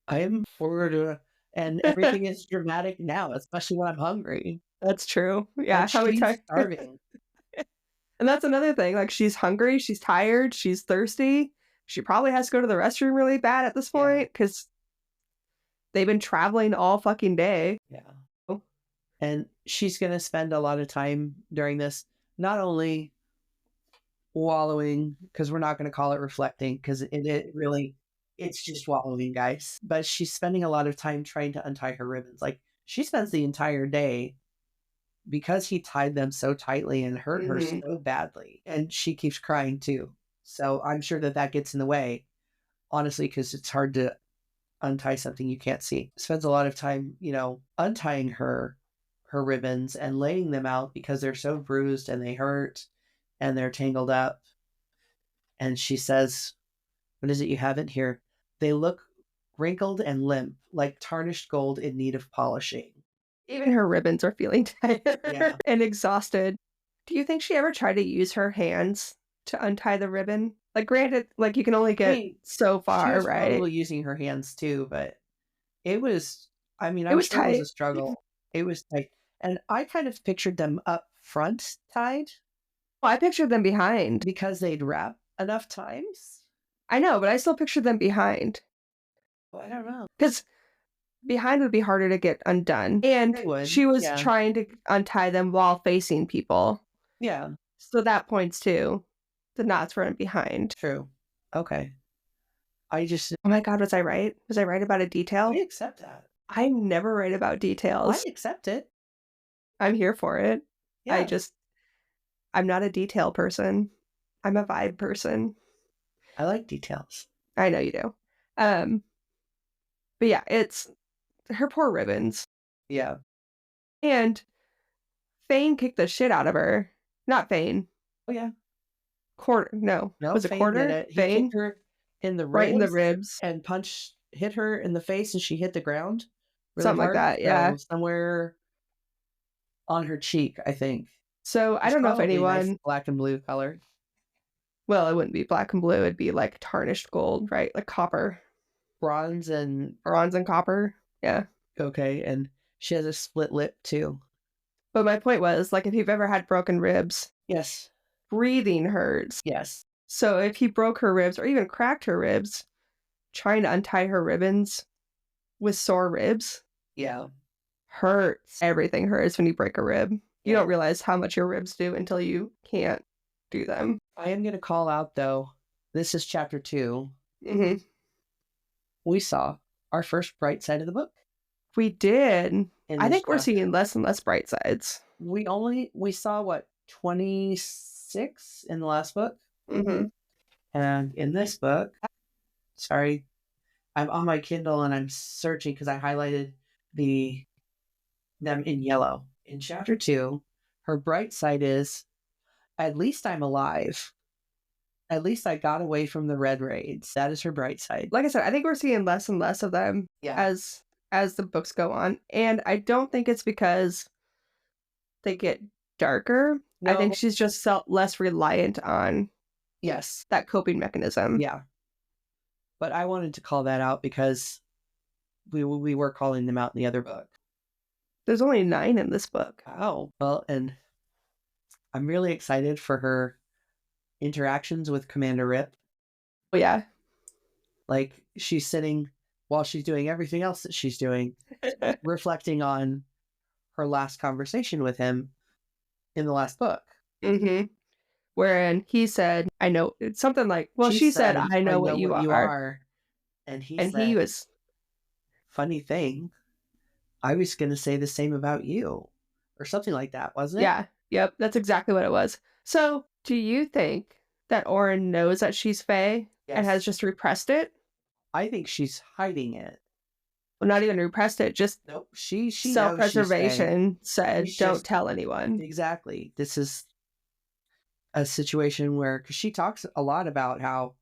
I am forward and everything is dramatic now, especially when I'm hungry. That's true. Yeah, And how many she's times? starving. And that's another thing. Like she's hungry, she's tired, she's thirsty. She probably has to go to the restroom really bad at this Yeah. point because they've been traveling all fucking day. Yeah. Oh. And she's going to spend a lot of time during this, not only wallowing, because we're not going to call it reflecting, because it really, it's just wallowing, guys. But she's spending a lot of time trying to untie her ribbons. Like she spends the entire day because he tied them so tightly and hurt her so badly. And she keeps crying too. So I'm sure that gets in the way, honestly, because it's hard to untie something you can't see. Spends a lot of time, untying her ribbons and laying them out because they're so bruised and they hurt and they're tangled up. And she says, "What is it you have in here? They look wrinkled and limp, like tarnished gold in need of polishing." Even her ribbons are feeling tired Yeah. and exhausted. Do you think she ever tried to use her hands to untie the ribbon? Like, granted, like you can only get so She far, was right? probably using her hands too, but it was, I'm It was sure it was a tight. struggle. It was tight. And I kind of pictured them up front tied Well, I pictured them behind. because they'd wrap enough times. I know, but I still pictured them behind. Well, I don't know. Because behind would be harder to get undone. And It would, she was yeah. trying to untie them while facing people. Yeah, So that points to the knots were in behind. true. Okay. I just, Oh my God, was I right? Was I right about a detail? we accept that. I'm never right about I details. accept it. I'm here for it. I Yeah, just I'm not a detail person. I'm a vibe person. I like details. I know you do. Um, but yeah, it's her poor ribbons. Yeah. And Fane kicked the shit out of her. Not Fane. Oh, yeah. Quarter. No. No, Was it Fane did Quarter? it. He kicked Fane? her in the Right in the ribs ribs. and hit her in the face, and she hit the ground really Something like hard. that. Yeah. So somewhere on her cheek, I think. So I It's don't know if probably nice anyone, black and blue color. well, it wouldn't be black and blue. It'd be like tarnished gold, right? Like copper. Bronze and Bronze and copper. Yeah. okay, and she has a split lip too. But my point was, like, if you've ever had broken ribs, Yes. breathing hurts. Yes. So if he broke her ribs or even cracked her ribs, trying to untie her ribbons with sore ribs Yeah. hurts. Everything hurts when you break a rib. You Yeah. don't realize how much your ribs do until you can't do them. I am going to call out though. This is chapter 2. Hmm. We saw our first bright side of the book. We did. In I this think we're chapter. seeing less and less bright sides. We saw what 26 in the last book, and in this book, sorry, I'm on my Kindle and I'm searching because I highlighted them in yellow. In chapter 2, her bright side is, at least I'm alive. At least I got away from the red raids. That is her bright side. Like I said, I think we're seeing less and less of them Yeah. as the books go on. And I don't think it's because they get darker. I think No. she's just felt less reliant on Yes. that coping mechanism. Yeah. But I wanted to call that out because we were calling them out in the other book. There's only 9 in this book. Oh, well, and I'm really excited for her interactions with Commander Rip. Oh, yeah. Like, she's sitting while she's doing everything else that she's doing, reflecting on her last conversation with him in the last book. Mm-hmm. Wherein he said, I know, it's something like, well, she said, I know what you are. And he And said, he was, funny thing, I was going to say the same about you. Or something like that, wasn't it? yeah, yep, that's exactly what it was. So, do you think that Oren knows that she's Fae and has just repressed it? I think she's hiding it. Well, not even repressed it, just Nope. She self-preservation said, She's don't just- tell anyone. Exactly. This is a situation where, because she talks a lot about how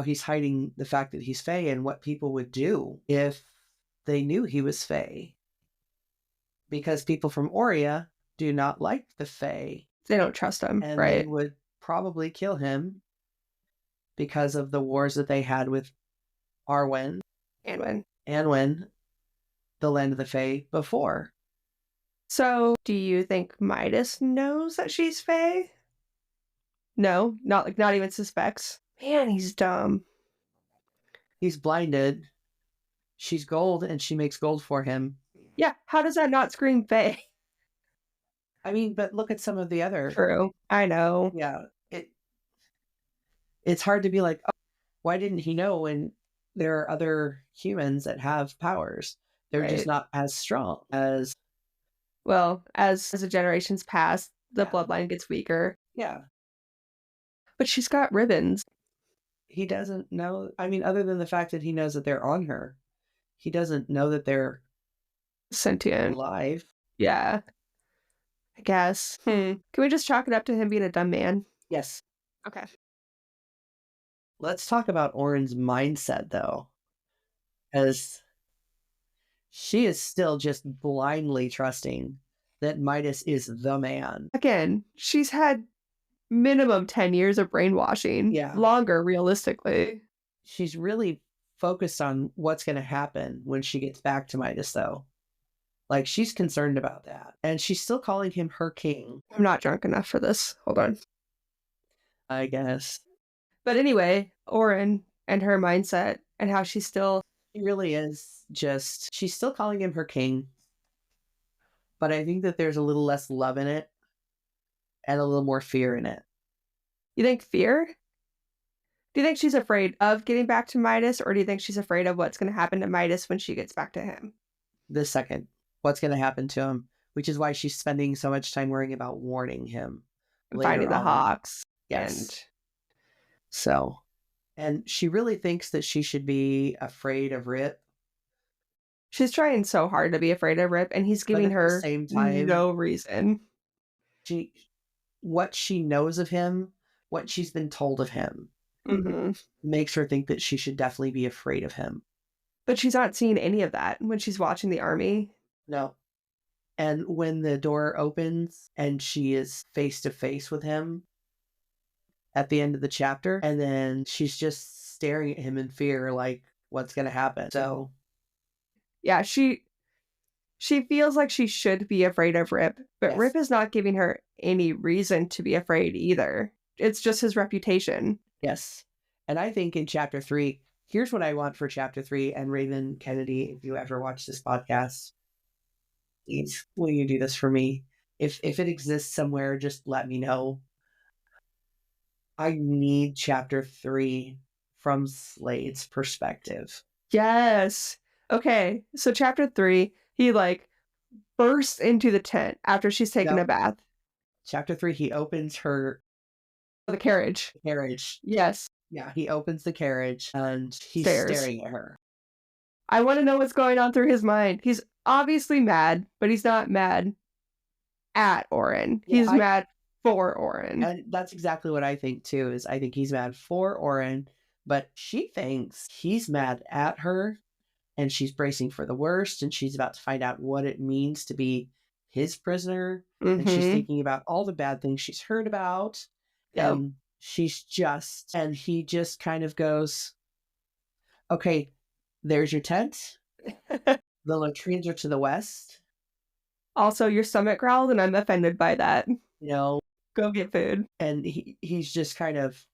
he's hiding the fact that he's Fae and what people would do if they knew he was Fae. Because people from Aurea do not like the Fae. They don't trust him, And right? they would probably kill him because of the wars that they had with Arwen. Anwen, the land of the Fae, before. So, do you think Midas knows that she's Fae? No, not even suspects. Man, he's dumb. He's blinded. She's gold, and she makes gold for him. Yeah, how does that not scream Fae? I mean, but look at some of the other. True, I know. Yeah, it's hard to be like, oh, why didn't he know when there are other humans that have powers? They're just not as strong as. Well, as the generations pass, the bloodline gets weaker. Yeah. But she's got ribbons. He doesn't know. I mean, other than the fact that he knows that they're on her, he doesn't know that they're sentient. Alive. Yeah. I guess. Can we just chalk it up to him being a dumb man? Yes. Okay. Let's talk about Oren's mindset, though. As she is still just blindly trusting that Midas is the man. Again, she's had minimum 10 years of brainwashing. Yeah. Longer, realistically. She's really focused on what's going to happen when she gets back to Midas, though. Like, she's concerned about that. And she's still calling him her king. I'm not drunk enough for this. Hold on. I guess. But anyway, Oren and her mindset and how she's still... She really is just... She's still calling him her king. But I think that there's a little less love in it. And a little more fear in it. You think fear? Do you think she's afraid of getting back to Midas, or do you think she's afraid of what's going to happen to Midas when she gets back to him? The second, what's going to happen to him, which is why she's spending so much time worrying about warning him And finding later the on. hawks. And Yes. So, and she really thinks that she should be afraid of Rip. she's trying so hard to be afraid of Rip, and he's But giving at the her same time, no reason. she, what she knows of him, what she's been told of him, Mm-hmm. makes her think that she should definitely be afraid of him. But she's not seeing any of that when she's watching the army. No. And when the door opens and she is face to face with him at the end of the chapter, and then she's just staring at him in fear, like, what's going to happen? So, Yeah, she feels like she should be afraid of Rip, but yes. Rip is not giving her any reason to be afraid either. It's just his reputation. Yes. And I think in chapter 3, here's what I want for chapter 3. And Raven Kennedy, if you ever watch this podcast, please, will you do this for me? If it exists somewhere, just let me know. I need chapter 3 from Slade's perspective. Yes. Okay, so chapter 3, he like bursts into the tent after she's taken Yep. a bath. Chapter 3, he opens her The carriage. carriage. Yes. Yeah, he opens the carriage and he's Stairs. staring at her. I want to know what's going on through his mind. He's obviously mad, but he's not mad at Oren. Yeah, He's mad for Oren. And that's exactly what I think too, is I think he's mad for Oren, but she thinks he's mad at her and she's bracing for the worst and she's about to find out what it means to be his prisoner. And she's Mm-hmm. thinking about all the bad things she's heard about. Yep. And and he just kind of goes, okay, there's your tent. The latrines are to the west. Also, your stomach growled, and I'm offended by that. You know, Go get food. and he's just kind of,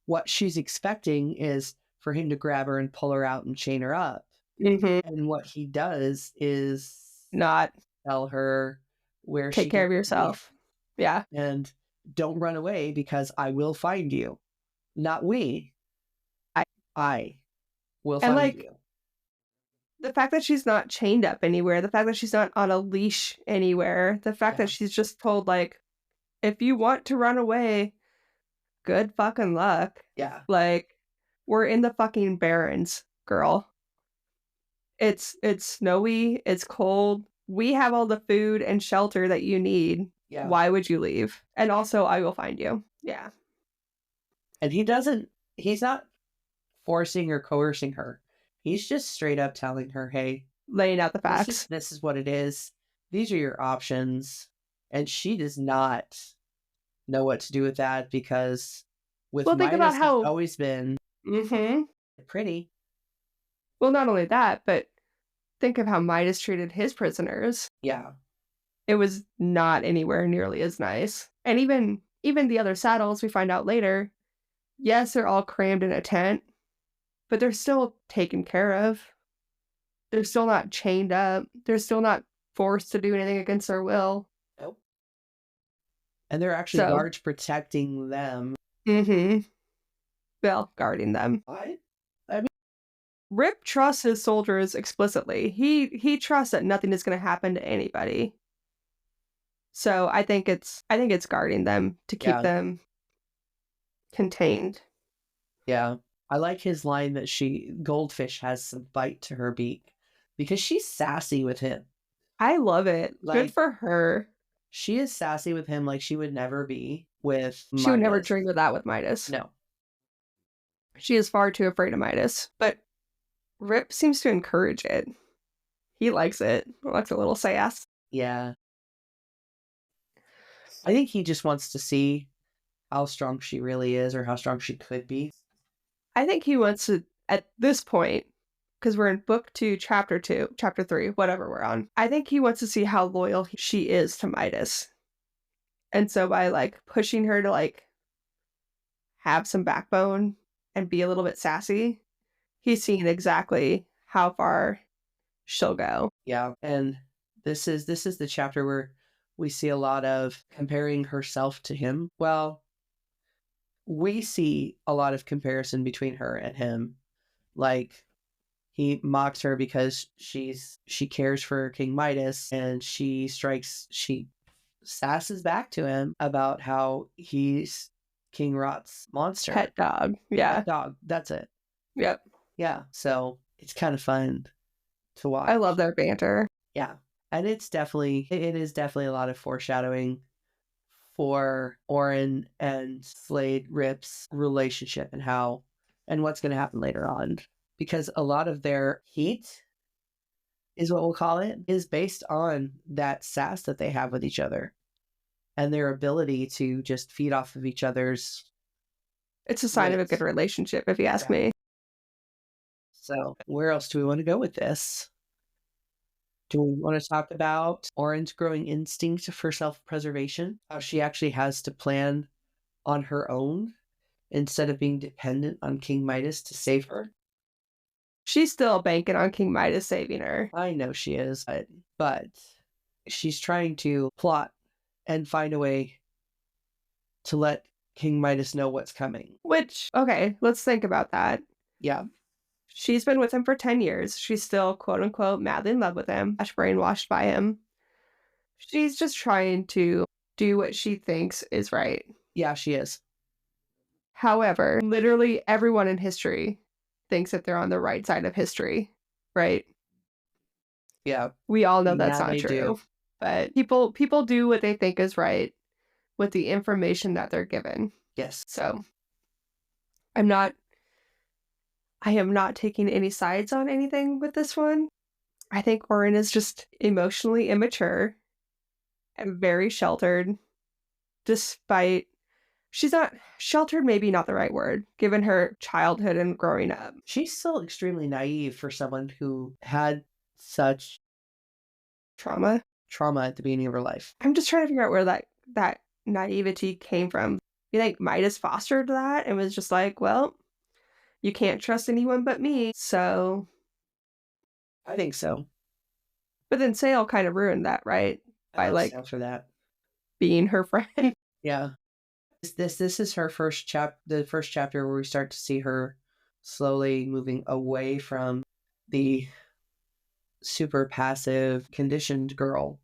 what she's expecting is for him to grab her and pull her out and chain her up. Mm-hmm. And what he does is Not tell her where take she care of can yourself. be. Yeah. And don't run away because I will find you. Not we. I will And find like you. the fact that she's not chained up anywhere, the fact that she's not on a leash anywhere, the fact Yeah. that she's just told like, if you want to run away, good fucking luck. Yeah. Like, we're in the fucking Barrens, girl. It's snowy, it's cold. We have all the food and shelter that you need. Yeah. Why would you leave? And also, I will find you. Yeah. And he's not forcing or coercing her. He's just straight up telling her, hey, Laying out the facts. this is what it is. These are your options. And she does not know what to do with that because with Well, think about Midas, how it's always been pretty. Well, not only that, but think of how Midas treated his prisoners. Yeah. It was not anywhere nearly as nice. And even the other saddles, we find out later, yes, they're all crammed in a tent, but they're still taken care of. They're still not chained up. They're still not forced to do anything against their will. Nope. And they're actually So, guards protecting them. Well, guarding them. What? Rip trusts his soldiers explicitly. He trusts that nothing is going to happen to anybody. So I think it's guarding them to keep them contained. Yeah. I like his line that Goldfish has some bite to her beak because she's sassy with him. I love it. Like, good for her. She is sassy with him like she would never be with Midas. She would never dream of that with Midas. No. She is far too afraid of Midas, but Rip seems to encourage it. He likes it. He likes a little sass. Yeah. I think he just wants to see how strong she really is or how strong she could be. I think he wants to, at this point, because we're in book 2, chapter 2, chapter 3, whatever we're on, I think he wants to see how loyal she is to Midas. And so by like pushing her to like have some backbone and be a little bit sassy, he's seeing exactly how far she'll go. Yeah. And this is the chapter where we see a lot of comparing herself to him. Well, we see a lot of comparison between her and him. Like, he mocks her because she cares for King Midas, and she sasses back to him about how he's King Rot's monster. Pet dog. Yeah. Pet dog. That's it. Yep. Yeah. So it's kind of fun to watch. I love their banter. Yeah. And it is definitely a lot of foreshadowing for Orin and Slade Rip's relationship and what's going to happen later on. Because a lot of their heat, is what we'll call it, is based on that sass that they have with each other and their ability to just feed off of each other's. It's a sign of a good relationship, if you ask me. So where else do we want to go with this? Do we want to talk about Orin's growing instinct for self-preservation? How she actually has to plan on her own instead of being dependent on King Midas to save her? She's still banking on King Midas saving her. I know she is, but she's trying to plot and find a way to let King Midas know what's coming. Which, okay, let's think about that. Yeah. She's been with him for 10 years. She's still, quote unquote, madly in love with him, brainwashed by him. She's just trying to do what she thinks is right. Yeah, she is. However, literally everyone in history thinks that they're on the right side of history, right? Yeah. We all know that's not true. Do. But people do what they think is right with the information that they're given. Yes. So I am not taking any sides on anything with this one. I think Orin is just emotionally immature and very sheltered, despite she's not sheltered, maybe not the right word, given her childhood and growing up. She's still extremely naive for someone who had such trauma at the beginning of her life. I'm just trying to figure out where that naivety came from. You think Midas fostered that and was just like, well, you can't trust anyone but me, so. I think so. But then Sale kind of ruined that, right? By for that being her friend. Yeah. This is her the first chapter where we start to see her slowly moving away from the super passive, conditioned girl.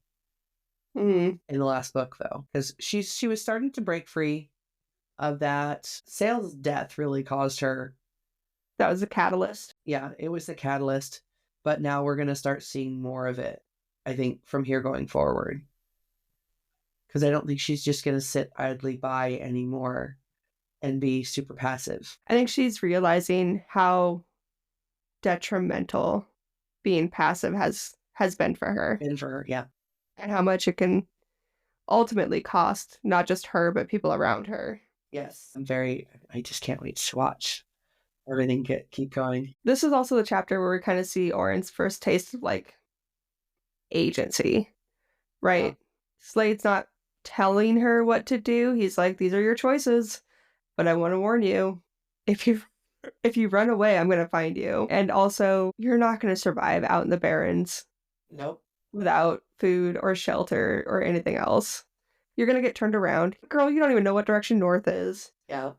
In the last book, though, because she was starting to break free of that. Sale's death really caused her. That was a catalyst. Yeah, it was the catalyst. But now we're going to start seeing more of it, I think, from here going forward. Because I don't think she's just going to sit idly by anymore and be super passive. I think she's realizing how detrimental being passive has been for her. Yeah. And how much it can ultimately cost not just her, but people around her. Yes. I just can't wait to watch everything keep going. This is also the chapter where we kind of see Orin's first taste of agency, right? Yeah. Slade's not telling her what to do. He's like, these are your choices, but I want to warn you, if you run away, I'm going to find you. And also, you're not going to survive out in the barrens. Nope. Without food or shelter or anything else. You're going to get turned around. Girl, you don't even know what direction north is. Yeah.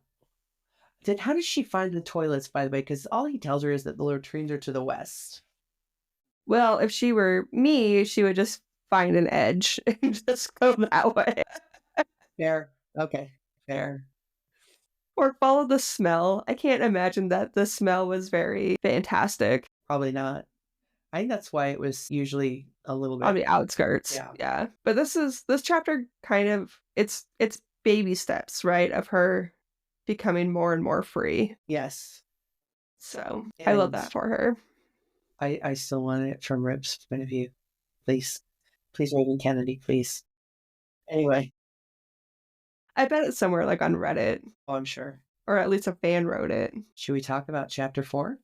Then how does she find the toilets, by the way? Because all he tells her is that the latrines are to the west. Well, if she were me, she would just find an edge and just go that way. Fair. Okay. Fair. Or follow the smell. I can't imagine that the smell was very fantastic. Probably not. I think that's why it was usually a little bit on the outskirts. Yeah. But this chapter kind of it's baby steps, right, of her becoming more and more free. Yes. So I love that for her. I still want it from Rip's point of view. Please, Reagan Kennedy, please. Anyway. I bet it's somewhere on Reddit. Oh, I'm sure. Or at least a fan wrote it. Should we talk about chapter 4?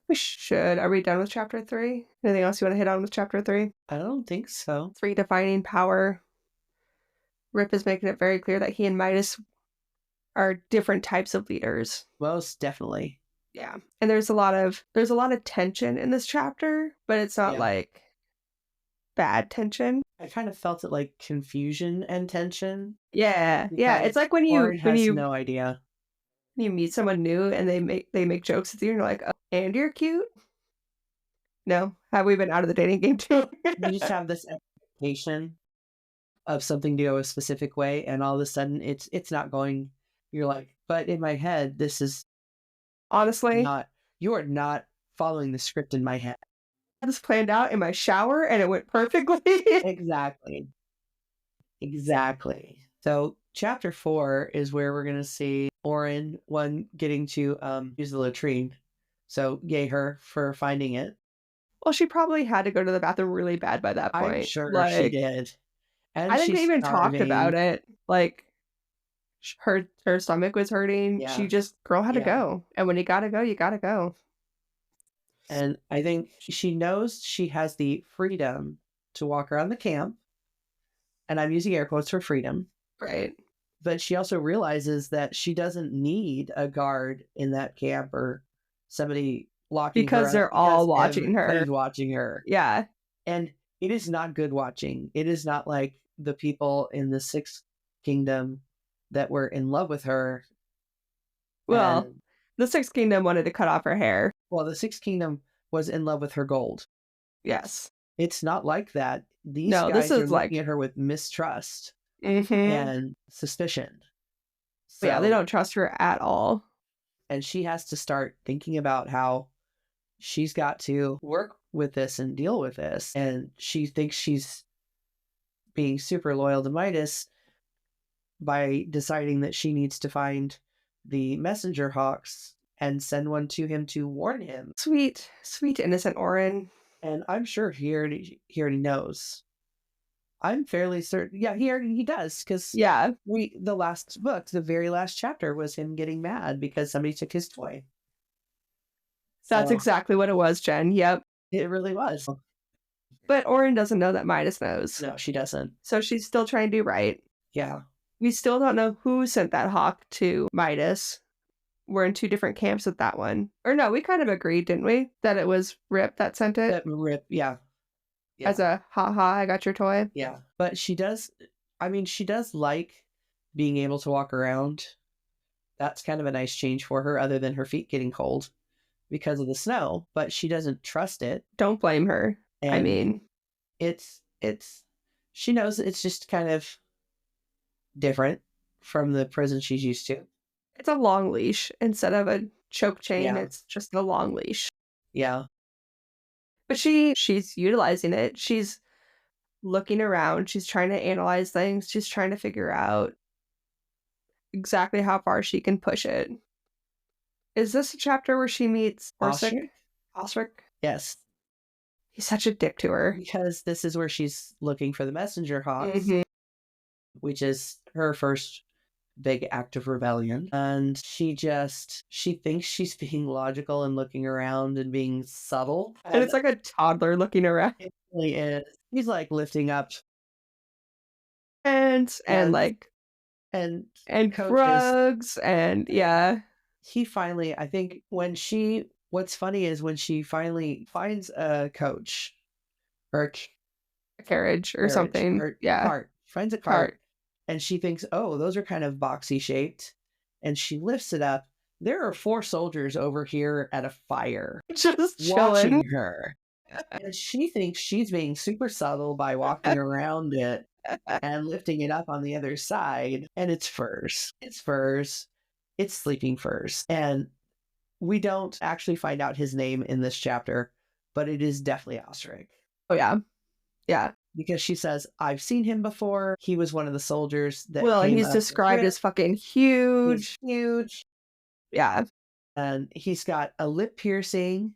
We should. Are we done with chapter 3? Anything else you want to hit on with chapter 3? I don't think so. 3, defining power. Rip is making it very clear that he and Midas are different types of leaders. Most definitely. Yeah. And there's a lot of tension in this chapter, but it's not bad tension. I kind of felt it like confusion and tension Yeah. Yeah. It's because like when Orin when has you no idea. you meet someone new and they make jokes with you and you're like, oh, and you're cute. No, have we been out of the dating game too? You just have this expectation of something to go a specific way, and all of a sudden it's not going. You're like, but in my head, this is Honestly, not. You are not following the script in my head. I had this planned out in my shower and it went perfectly. Exactly. Exactly. So chapter 4 is where we're gonna see Orin one getting to use the latrine. So yay her for finding it. Well, she probably had to go to the bathroom really bad by that I'm point. sure she Like, did. And I think they she's even talked starving. about it. Like, her stomach was hurting. She Yeah. just girl had to Yeah. go, and when you gotta go, you gotta go. And I think she knows she has the freedom to walk around the camp. And I'm using air quotes for freedom. Right. But she also realizes that she doesn't need a guard in that camp or somebody locking her Because up they're all because watching her. everybody's watching her. Yeah. And it is not good watching. It is not like the people in the Sixth Kingdom that were in love with her. Well, And the Sixth Kingdom wanted to cut off her hair. well, the Sixth Kingdom was in love with her gold. Yes. It's not like that. These No, this guys are is looking like, at her with mistrust mm-hmm. and suspicion. Yeah, they So, don't trust her at all. and she has to start thinking about how she's got to work with this and deal with this. And she thinks she's being super loyal to Midas by deciding that she needs to find the messenger hawks and send one to him to warn him. Sweet, sweet innocent Orin. And I'm sure he already knows. I'm fairly certain. Yeah, he does, because Yeah, the last book, the very last chapter was him getting mad because somebody took his toy. that's So exactly what it was, Jen. Yep. it really was. But Orin doesn't know that Midas knows. No, she doesn't. So she's still trying to do right. Yeah. We still don't know who sent that hawk to Midas. We're in two different camps with that one. Or no, we kind of agreed, didn't we? That it was Rip that sent it That rip. Yeah. Yeah. as a haha, I got your toy. Yeah. But she does, I mean, she does like being able to walk around. That's kind of a nice change for her, other than her feet getting cold because of the snow, but she doesn't trust it. Don't blame her. And I mean, it's, she knows it's just kind of different from the prison she's used to. it's a long leash. Instead of a choke chain, Yeah. it's just a long leash. Yeah. But she's utilizing it. She's looking around. She's trying to analyze things. She's trying to figure out exactly how far she can push it. Is this a chapter where she meets Orsic? Osric? Yes. He's such a dick to her. Because this is where she's looking for the messenger hawks, Mhm. which is her first big act of rebellion. And she thinks she's being logical and looking around and being subtle. And it's like a toddler looking around. It really is. He's like lifting up And like and coaches. drugs and yeah. He finally, I think what's funny is when she finally finds a coach or A carriage or something. or Yeah. cart, finds a cart, and she thinks, oh, those are kind of boxy shaped. And she lifts it up. There are 4 soldiers over here at a fire Just watching chilling. her. And she thinks she's being super subtle by walking around it and lifting it up on the other side. And it's furs. It's furs. It's sleeping furs. And we don't actually find out his name in this chapter, but it is definitely Osric. Oh yeah. Yeah. Because she says, I've seen him before. He was one of the soldiers that Well, and came he's up described with as fucking huge. He's huge. Yeah. And he's got a lip piercing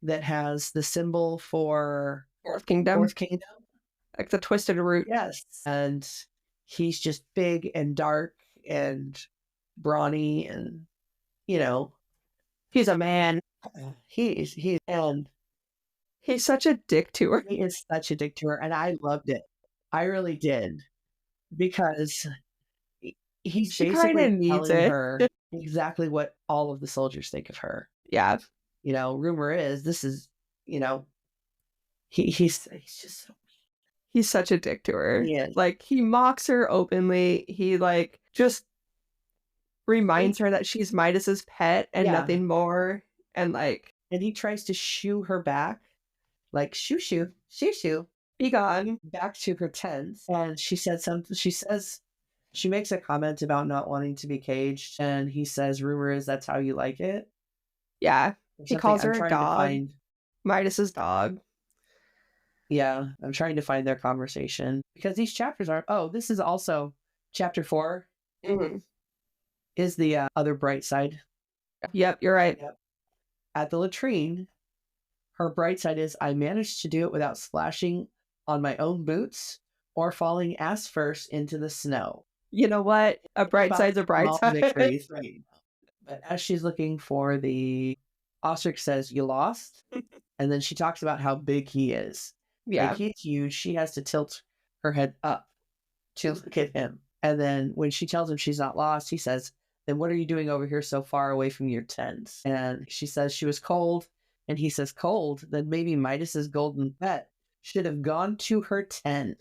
that has the symbol for Fourth Kingdom. Fourth Kingdom. Like the twisted root. Yes. And he's just big and dark and brawny and, He's a man. he's He's such a dick to her. he is such a dick to her, and I loved it. I really did, because he's She basically kinda needs telling it. her exactly what all of the soldiers think of her. Yeah. Rumor is this is, he's just so mean. He's such a dick to her. He is. Like, he mocks her openly. He, like, just reminds her that she's Midas's pet and Yeah. nothing more. And, like, And he tries to shoo her back, like, shoo, shoo, shoo, shoo, be gone. back to her tent. And she said something. She makes a comment about not wanting to be caged. And he says, rumor is that's how you like it. Yeah. He calls her I'm a trying dog. to find, Midas's dog. yeah, I'm trying to find their conversation because these chapters are, oh, this is also chapter 4 is the other bright side. Yep, you're right. Yep. At the latrine, her bright side is I managed to do it without splashing on my own boots or falling ass first into the snow. You know what? A bright side's a bright side. Victories, right? But as she's looking for the ostrich says, you lost? And then she talks about how big he is. Yeah. Like, he's huge. She has to tilt her head up to look at him. And then when she tells him she's not lost, he says, then what are you doing over here so far away from your tent? And she says she was cold. And he says, cold? Then maybe Midas's golden pet should have gone to her tent.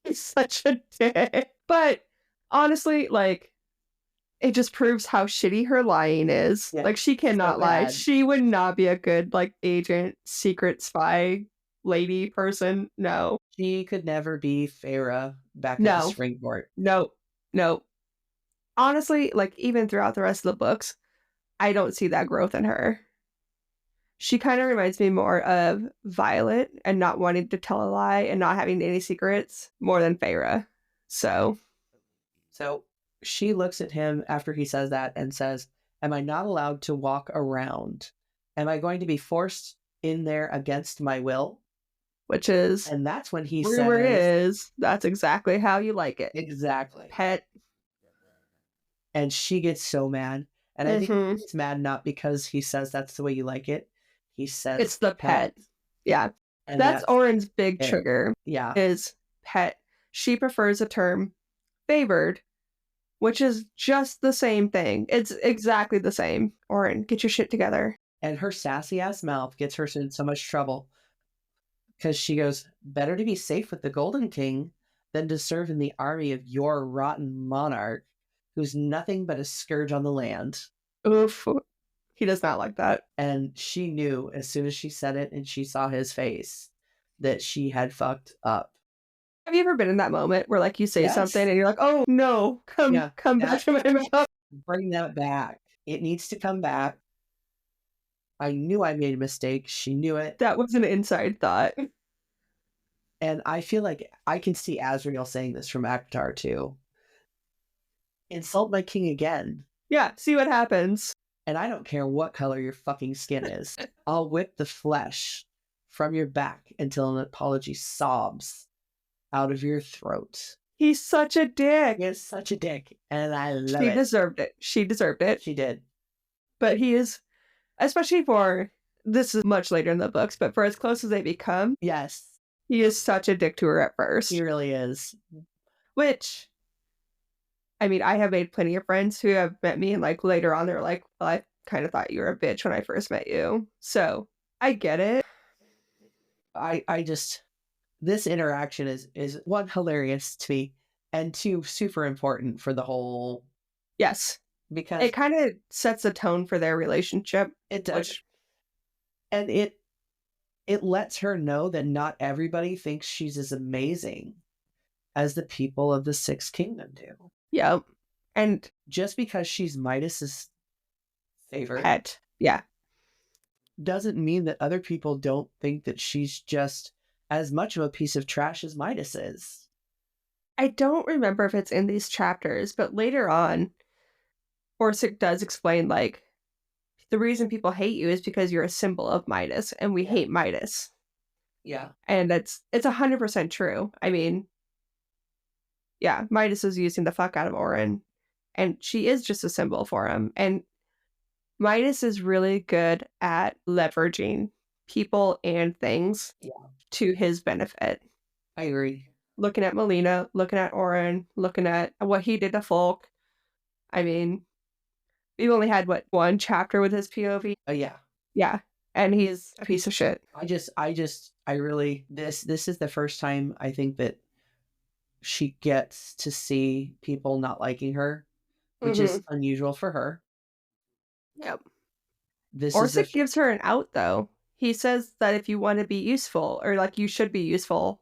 He's such a dick. But honestly, like, it just proves how shitty her lying is. Yeah, like, she cannot so lie. bad. She would not be a good, like, agent, secret spy, lady person. No. She could never be Farah back at the Springport. No. Honestly, like, even throughout the rest of the books, I don't see that growth in her. She kind of reminds me more of Violet and not wanting to tell a lie and not having any secrets more than Farah. So she looks at him after he says that and says, am I not allowed to walk around? Am I going to be forced in there against my will? Which is, and that's when he rumor says, that's exactly how you like it. Exactly. Pet. And she gets so mad. And I think he's mad not because he says that's the way you like it. He says it's the pet. Yeah. And that's Oren's big trigger. Yeah. Is pet. She prefers the term favored, which is just the same thing. It's exactly the same. Oren, get your shit together. And her sassy ass mouth gets her in so much trouble because she goes, better to be safe with the Golden King than to serve in the army of your rotten monarch who's nothing but a scourge on the land. Oof. He does not like that. And she knew as soon as she said it and she saw his face that she had fucked up. Have you ever been in that moment where, like, you say something and you're like, oh no, come back to my mouth. Bring that back. It needs to come back. I knew I made a mistake. She knew it. That was an inside thought. And I feel like I can see Azrael saying this from Akhtar too. Insult my king again. Yeah, see what happens. And I don't care what color your fucking skin is. I'll whip the flesh from your back until an apology sobs out of your throat. He's such a dick. He's such a dick. And I love it. She deserved it. She deserved it. She did. But he is, especially for, this is much later in the books, but for as close as they become. Yes. He is such a dick to her at first. He really is. Which, I mean, I have made plenty of friends who have met me and, like, later on they're like, well, I kind of thought you were a bitch when I first met you. So I get it. I just, this interaction is one, hilarious to me, and two, super important for the whole. Yes. Because it kind of sets a tone for their relationship. It does. And it lets her know that not everybody thinks she's as amazing as the people of the Sixth Kingdom do. Yep. And just because she's Midas's favorite pet, yeah, doesn't mean that other people don't think that she's just as much of a piece of trash as Midas is. I don't remember if it's in these chapters, but later on, Orsic does explain, like, the reason people hate you is because you're a symbol of Midas, and we hate Midas. Yeah. And it's 100% true. I mean, yeah, Midas is using the fuck out of Oren, and she is just a symbol for him. And Midas is really good at leveraging people and things to his benefit. I agree. Looking at Melina, looking at Oren, looking at what he did to Folk. I mean, we've only had, one chapter with his POV? Oh, yeah. Yeah. and he's a piece of shit. I really, this is the first time I think that she gets to see people not liking her, which is unusual for her. Yep. This is Orsic gives her an out, though. He says that if you want to be useful, or like you should be useful,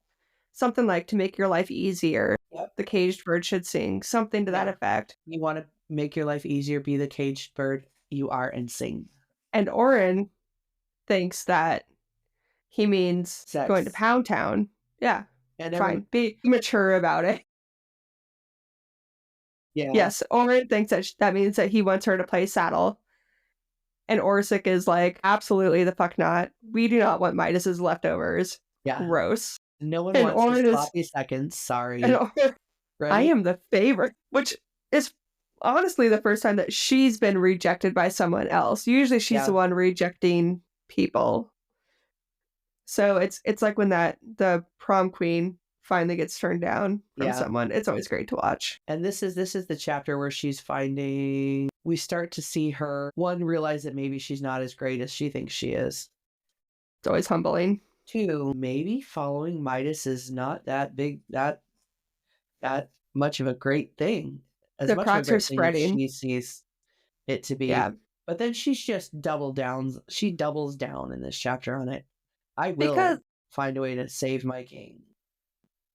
something like to make your life easier, Yep. the caged bird should sing, something to that effect. You want to make your life easier, be the caged bird you are and sing. And Orin thinks that he means Sex. going to Pound Town. Yeah, And fine. Be mature about it. Yeah. Yes, Orin thinks that that means that he wants her to play saddle. And Orsic is like, absolutely the fuck not. We do not want Midas's leftovers. Yeah. Gross. No one And wants Orin sloppy seconds. Sorry. I am the favorite, which is honestly the first time that she's been rejected by someone else. Usually she's the one rejecting people. So it's like when the prom queen finally gets turned down from someone. It's always great to watch. And this is the chapter where she's finding, we start to see her, one, realize that maybe she's not as great as she thinks she is. It's always humbling. Two, maybe following Midas is not that big, that much of a great thing. As the much cracks of a are great thing spreading. she sees it to be. Yeah. But then she's just she doubles down in this chapter on it. I will find a way to save my king.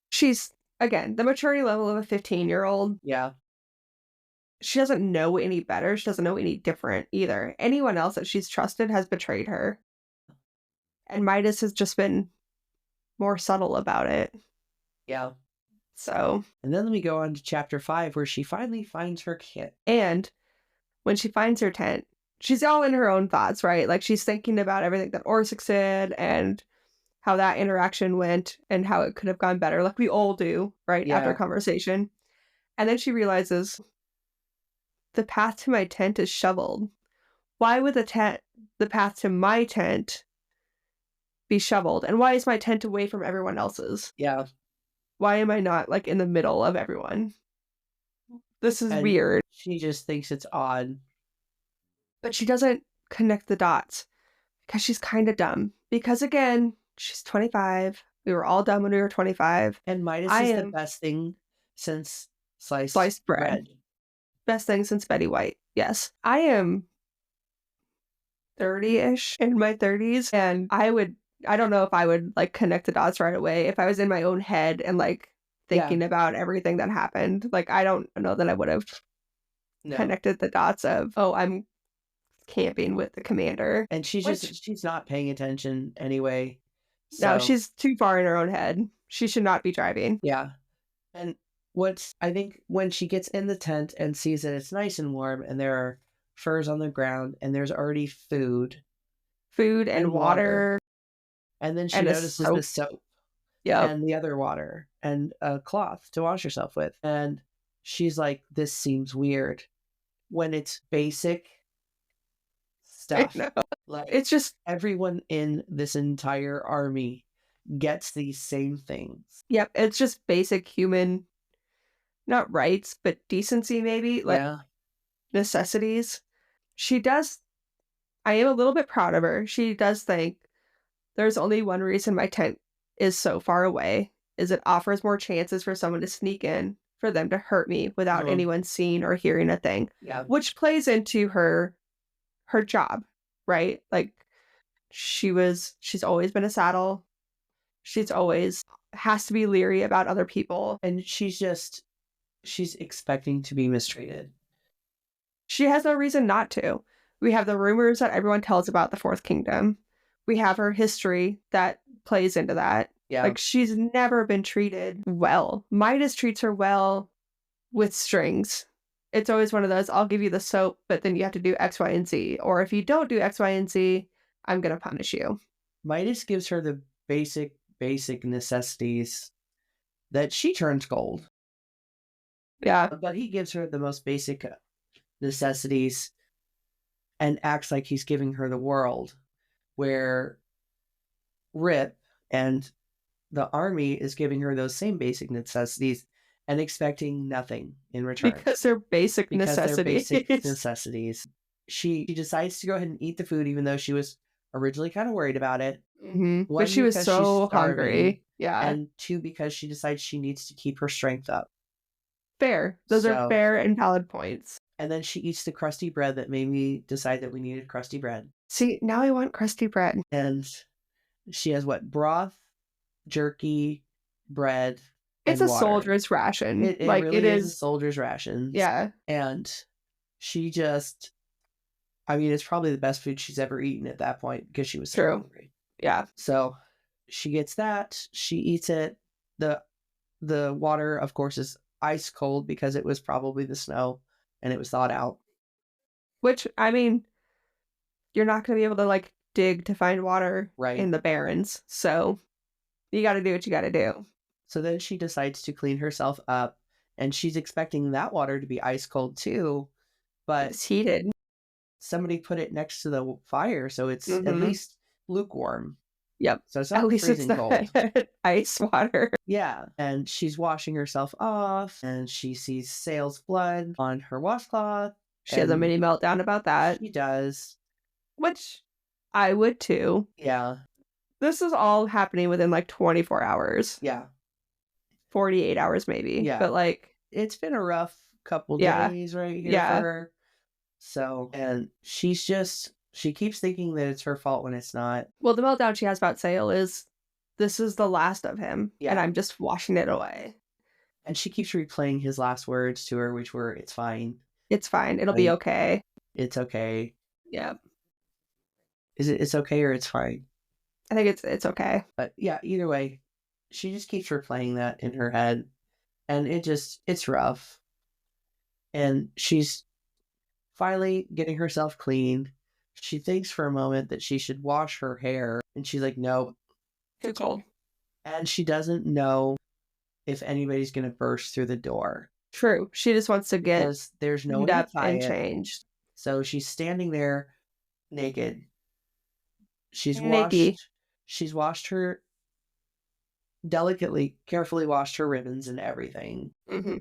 She's, again, the maturity level of a 15-year-old. Yeah. She doesn't know any better. She doesn't know any different either. Anyone else that she's trusted has betrayed her. And Midas has just been more subtle about it. Yeah. So. And then we go on to chapter 5 where she finally finds her kit. And when she finds her tent, she's all in her own thoughts, right? Like she's thinking about everything that Orsic said and how that interaction went and how it could have gone better, like we all do, right? After a conversation. And then she realizes the path to my tent is shoveled. Why would the path to my tent be shoveled? And why is my tent away from everyone else's? Yeah. Why am I not like in the middle of everyone? This is weird. She just thinks it's odd. But she doesn't connect the dots because she's kind of dumb. Because again, she's 25. We were all dumb when we were 25. And Midas is the best thing since sliced bread. Best thing since Betty White. Yes. I am 30-ish, in my 30s. And I don't know if I would like connect the dots right away if I was in my own head and like thinking about everything that happened. Like, I don't know that I would have connected the dots of, oh, I'm camping with the commander. And she's not paying attention anyway. So. No, she's too far in her own head. She should not be driving. Yeah. And I think when she gets in the tent and sees that it's nice and warm and there are furs on the ground and there's already food and water. And then she notices the soap. Yeah. And the other water and a cloth to wash herself with. And she's like, this seems weird when it's basic stuff. Like, it's just everyone in this entire army gets these same things. Yep. It's just basic human, not rights, but decency, maybe, like necessities. I am a little bit proud of her. She does think there's only one reason my tent is so far away, is it offers more chances for someone to sneak in, for them to hurt me without anyone seeing or hearing a thing. Yeah. Which plays into her job, right? Like she's always been a saddle. She's always has to be leery about other people. And she's expecting to be mistreated. She has no reason not to. We have the rumors that everyone tells about the Fourth Kingdom. We have her history that plays into that. Yeah. Like, she's never been treated well. Midas treats her well with strings. It's always one of those, I'll give you the soap, but then you have to do X, Y, and Z. Or if you don't do X, Y, and Z, I'm going to punish you. Midas gives her the basic necessities that she turns gold. Yeah. But he gives her the most basic necessities and acts like he's giving her the world, where Rip and the army is giving her those same basic necessities and expecting nothing in return. Because they're basic necessities. They're basic necessities. She decides to go ahead and eat the food, even though she was originally kind of worried about it. But One, she was because she's so starving, hungry. Yeah. and two, because she decides she needs to keep her strength up. Fair. Those are So, fair and valid points. and then she eats the crusty bread that made me decide that we needed crusty bread. See, now I want crusty bread. And she has what? Broth, jerky, bread, It's and a water. soldier's ration. It Like, really it is a is. soldier's rations. Yeah. And she just, I mean, it's probably the best food she's ever eaten at that point because she was so True. hungry. Yeah. So she gets that. She eats it. The water, of course, is ice cold because it was probably the snow and it was thawed out. Which, I mean, you're not going to be able to, like, dig to find water Right. in the barrens. So you got to do what you got to do. So then she decides to clean herself up, and she's expecting that water to be ice cold too, but It's heated. somebody put it next to the fire, so it's at least lukewarm. Yep. So it's not At least it's freezing cold. not ice water. Yeah, and she's washing herself off, and she sees Sale's blood on her washcloth. She has a and mini meltdown about that, She does. which I would too. Yeah, This is all happening within like 24 hours, yeah. 48 hours maybe. Yeah. But like, It's been a rough couple Yeah. days right here Yeah. for her. So, and she keeps thinking that it's her fault when it's not. well, the meltdown she has about Sale is, this is the last of him, Yeah. and I'm just washing it away. And she keeps replaying his last words to her, which were, "It's fine. It's fine. It'll be Like- okay. It's okay." Yeah. Is it it's okay or it's fine? I think it's okay. But yeah, either way, she just keeps replaying that in her head. And it's rough. And she's finally getting herself clean. She thinks for a moment that she should wash her hair. And she's like, no. Too cold. And she doesn't know if anybody's going to burst through the door. True. She just wants to get Because there's no cleaned up tie and it. changed. So she's standing there naked. She's Naked. washed her delicately, carefully washed her ribbons and everything. Mm-hmm.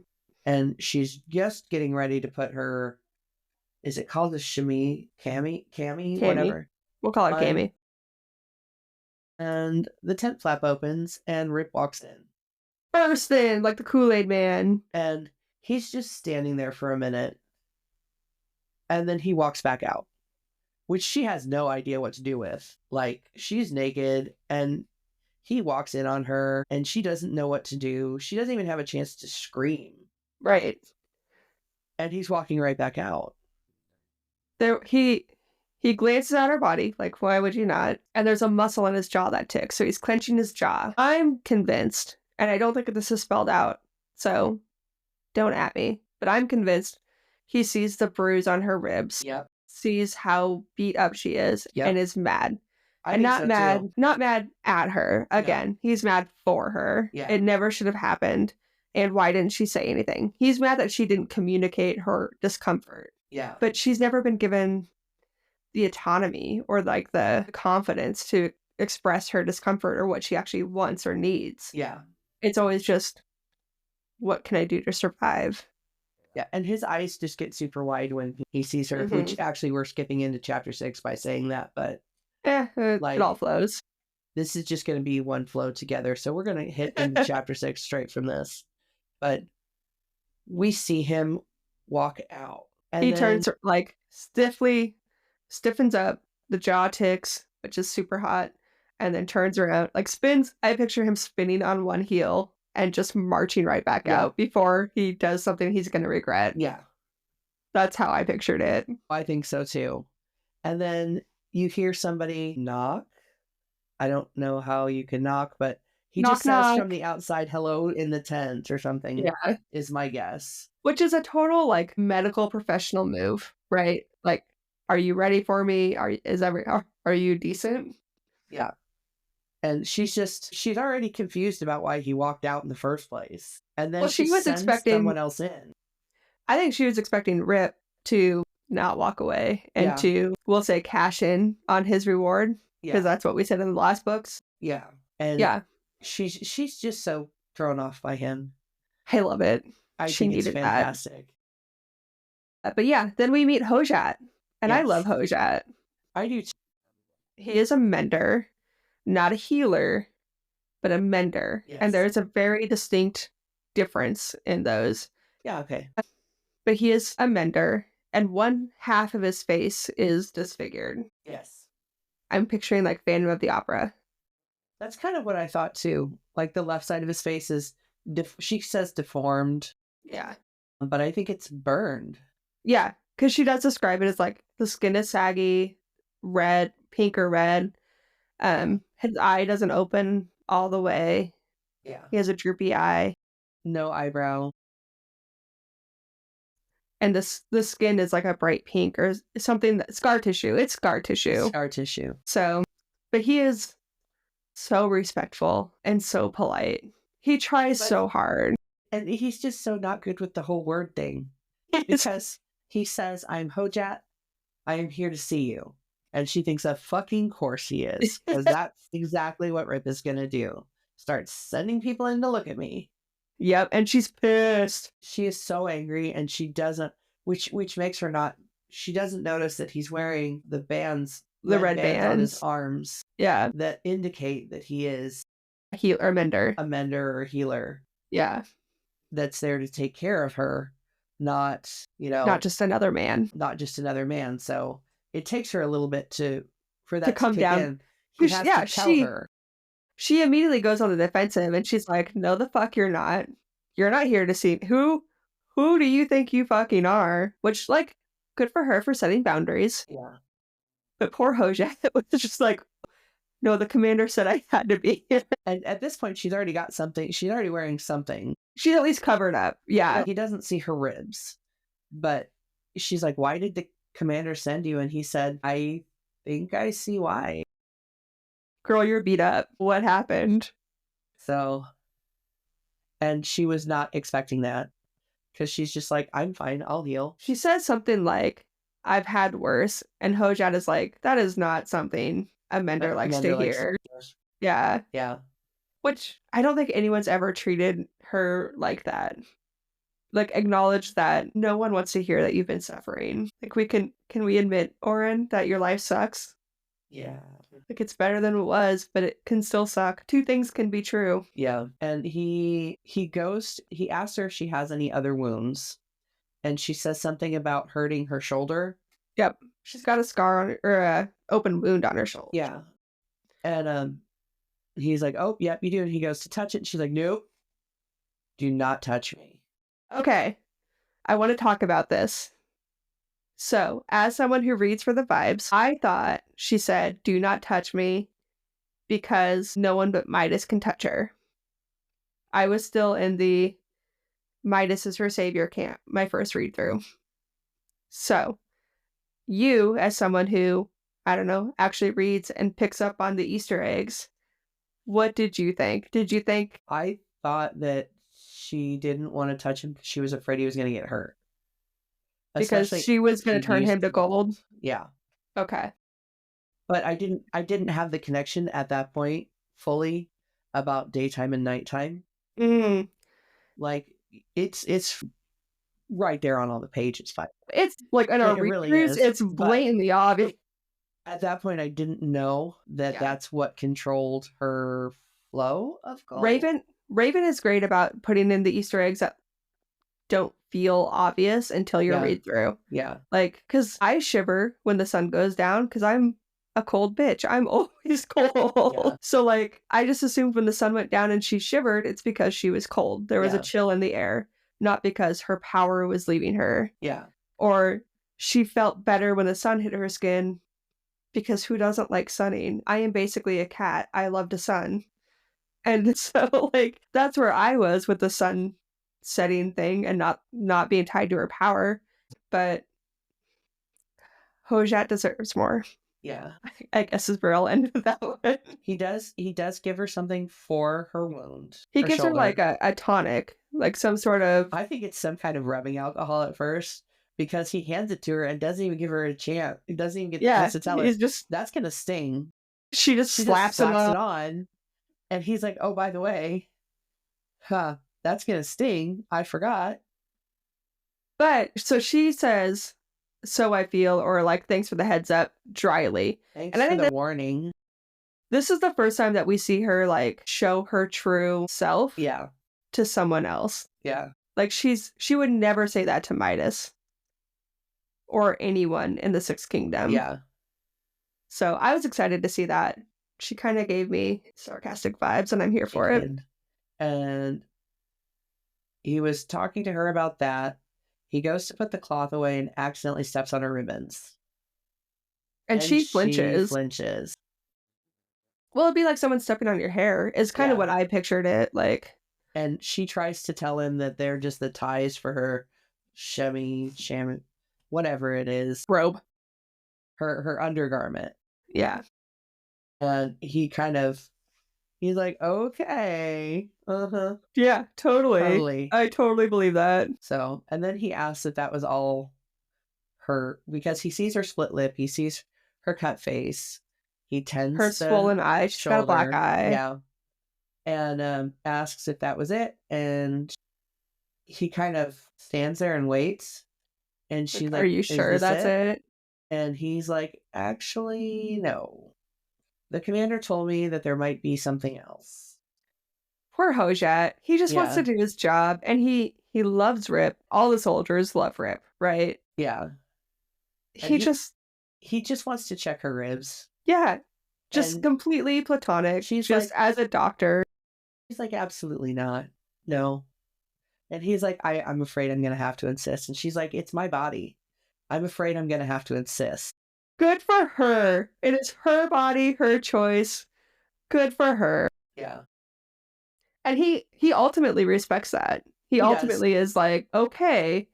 And she's just getting ready to put her, is it called a cami, whatever. We'll call her On- Cammy. And the tent flap opens and Rip walks in. Burst in like the Kool-Aid man. And he's just standing there for a minute. And then he walks back out, which she has no idea what to do with. Like, she's naked and he walks in on her and she doesn't know what to do. She doesn't even have a chance to scream. Right. And he's walking right back out. There he glances at her body, like, why would you not? And there's a muscle in his jaw that ticks, so he's clenching his jaw. I'm convinced, and I don't think this is spelled out, so don't at me, but I'm convinced he sees the bruise on her ribs, Yep. sees how beat up she is, Yep. and is mad. I And think not so, mad, too. not mad at her. Again, he's mad for her. Yeah. It never should have happened. And why didn't she say anything? He's mad that she didn't communicate her discomfort. Yeah. But she's never been given the autonomy or like the confidence to express her discomfort or what she actually wants or needs. Yeah. It's always just, what can I do to survive? Yeah. And his eyes just get super wide when he sees her, which actually we're skipping into chapter 6 by saying that, but It all flows. this is just going to be one flow together. So we're going to hit into chapter 6 straight from this. But we see him walk out. And He then- turns like stiffens up, the jaw ticks, which is super hot, and then turns around, like spins. I picture him spinning on one heel and just marching right back Yeah. out before he does something he's going to regret. Yeah. That's how I pictured it. I think so too. And then you hear somebody knock. I don't know how you can knock, but he Knock, just says knock. from the outside, "Hello in the tent" or something. Yeah. Is my guess. Which is a total like medical professional move, right? Like, are you ready for me? Are you decent? Yeah. And she's already confused about why he walked out in the first place. And then Well, she was sends expecting- someone else in. I think she was expecting Rip to not walk away and Yeah. to, we'll say, cash in on his reward, because Yeah. that's what we said in the last books. Yeah. And Yeah, she's just so thrown off by him. I love it. I She think it's needed that. fantastic. But yeah, then we meet Hojat, and I Yes. love Hojat. I do too. He is a mender, not a healer, but a mender. Yes. And there's a very distinct difference in those. Yeah, okay. But he is a mender, and one half of his face is disfigured. Yes. I'm picturing like Phantom of the Opera. That's kind of what I thought too. Like the left side of his face is, she says deformed. Yeah. But I think it's burned. Yeah, because she does describe it as like the skin is saggy, red, pink or red. His eye doesn't open all the way. Yeah. He has a droopy eye. No eyebrow. And the skin is like a bright pink or something that scar tissue. It's scar tissue. Scar tissue. So, but he is so respectful and so polite. He tries so hard. And he's just so not good with the whole word thing. Because he says, I'm Hojat. I am here to see you. And she thinks, of fucking course he is. Because that's exactly what Rip is going to do. Start sending people in to look at me. Yep, and she's pissed. She is so angry, and she doesn't, which makes her not, she doesn't notice that he's wearing the bands, the red bands on his arms. Yeah. That indicate that he is a healer or mender. A mender or healer. Yeah. That's there to take care of her, not, not just another man. Not just another man. So it takes her a little bit for that to come kick down. In. He has to tell her. She immediately goes on the defensive and she's like, no, the fuck you're not. You're not here to see who do you think you fucking are? Which, like, good for her for setting boundaries. Yeah. But poor Hojat was just like, no, the commander said I had to be here. And at this point, she's already got something. She's already wearing something. She's at least covered up. Yeah. He doesn't see her ribs. But she's like, why did the commander send you? And he said, I think I see why. Girl, you're beat up. What happened? So, and she was not expecting that. Because she's just like, I'm fine, I'll heal. She says something like, I've had worse. And Hojat is like, that is not something a mender likes to hear. Yeah. Yeah. Which I don't think anyone's ever treated her like that. Like, acknowledge that no one wants to hear that you've been suffering. Like, can we admit, Oren, that your life sucks? Yeah. Like, it's better than it was, but it can still suck. Two things can be true. Yeah. And he asks her if she has any other wounds. And she says something about hurting her shoulder. Yep. She's got a scar on or a open wound on her shoulder. Yeah. And he's like, oh, yep, you do. And he goes to touch it. And she's like, nope. Do not touch me. Okay. I want to talk about this. So, as someone who reads for the vibes, I thought she said, do not touch me because no one but Midas can touch her. I was still in the Midas is her savior camp, my first read through. So, you, as someone who, I don't know, actually reads and picks up on the Easter eggs, what did you think? Did you think? I thought that she didn't want to touch him because she was afraid he was going to get hurt. Because she was going to turn him to gold? Yeah. Okay. But I didn't have the connection at that point fully about daytime and nighttime. Mm. Like, it's right there on all the pages. It's like in our read-throughs, it's blatantly obvious. At that point, I didn't know that that's what controlled her flow of gold. Raven is great about putting in the Easter eggs that don't feel obvious until you're read through. Yeah. Like, because I shiver when the sun goes down because I'm a cold bitch. I'm always cold. Yeah. So, like, I just assumed when the sun went down and she shivered, it's because she was cold. There was a chill in the air, not because her power was leaving her. Yeah. Or she felt better when the sun hit her skin because who doesn't like sunning? I am basically a cat. I love to sun. And so, like, that's where I was with the sun setting thing and not being tied to her power. But Hojat deserves more. Yeah. I guess is where I'll end with that one. He does give her something for her wound. He gives her like a tonic, like some sort of... I think it's some kind of rubbing alcohol at first because he hands it to her and doesn't even give her a chance. He doesn't even get the chance to tell her. That's going to sting. She just slaps it on. And he's like, oh, by the way, that's going to sting. I forgot. But so she says, so I feel, or like, thanks for the heads up, dryly. Thanks And I for think the that warning. this is the first time that we see her like show her true self Yeah. to someone else. Yeah. Like she would never say that to Midas or anyone in the Sixth Kingdom. Yeah. So I was excited to see that. She kind of gave me sarcastic vibes, and I'm here for it. And he was talking to her about that. He goes to put the cloth away and accidentally steps on her ribbons. And she flinches. flinches. Well, it'd be like someone stepping on your hair, is kind of Yeah. what I pictured it like. And she tries to tell him that they're just the ties for her shami, whatever it is, Robe. her undergarment. Yeah. And he's like, okay. Uh-huh. Yeah, totally. Totally. I totally believe that. So, and then he asks if that was all her, because he sees her split lip, he sees her cut face, he tends her swollen eye. She's got a black eye. Yeah. And asks if that was it. And he kind of stands there and waits. And she's like, are you sure that's it? And he's like, actually, no. The commander told me that there might be something else. Poor Hojat. He just wants to do his job, and he loves Rip. All the soldiers love Rip, right? Yeah. He just wants to check her ribs. Yeah. Just completely platonic. She's just like, as a doctor. He's like, absolutely not. No. And he's like, I'm afraid I'm going to have to insist. And she's like, it's my body. I'm afraid I'm going to have to insist. Good for her. It is her body, her choice. Good for her. Yeah. And he ultimately respects that. He ultimately is like, okay,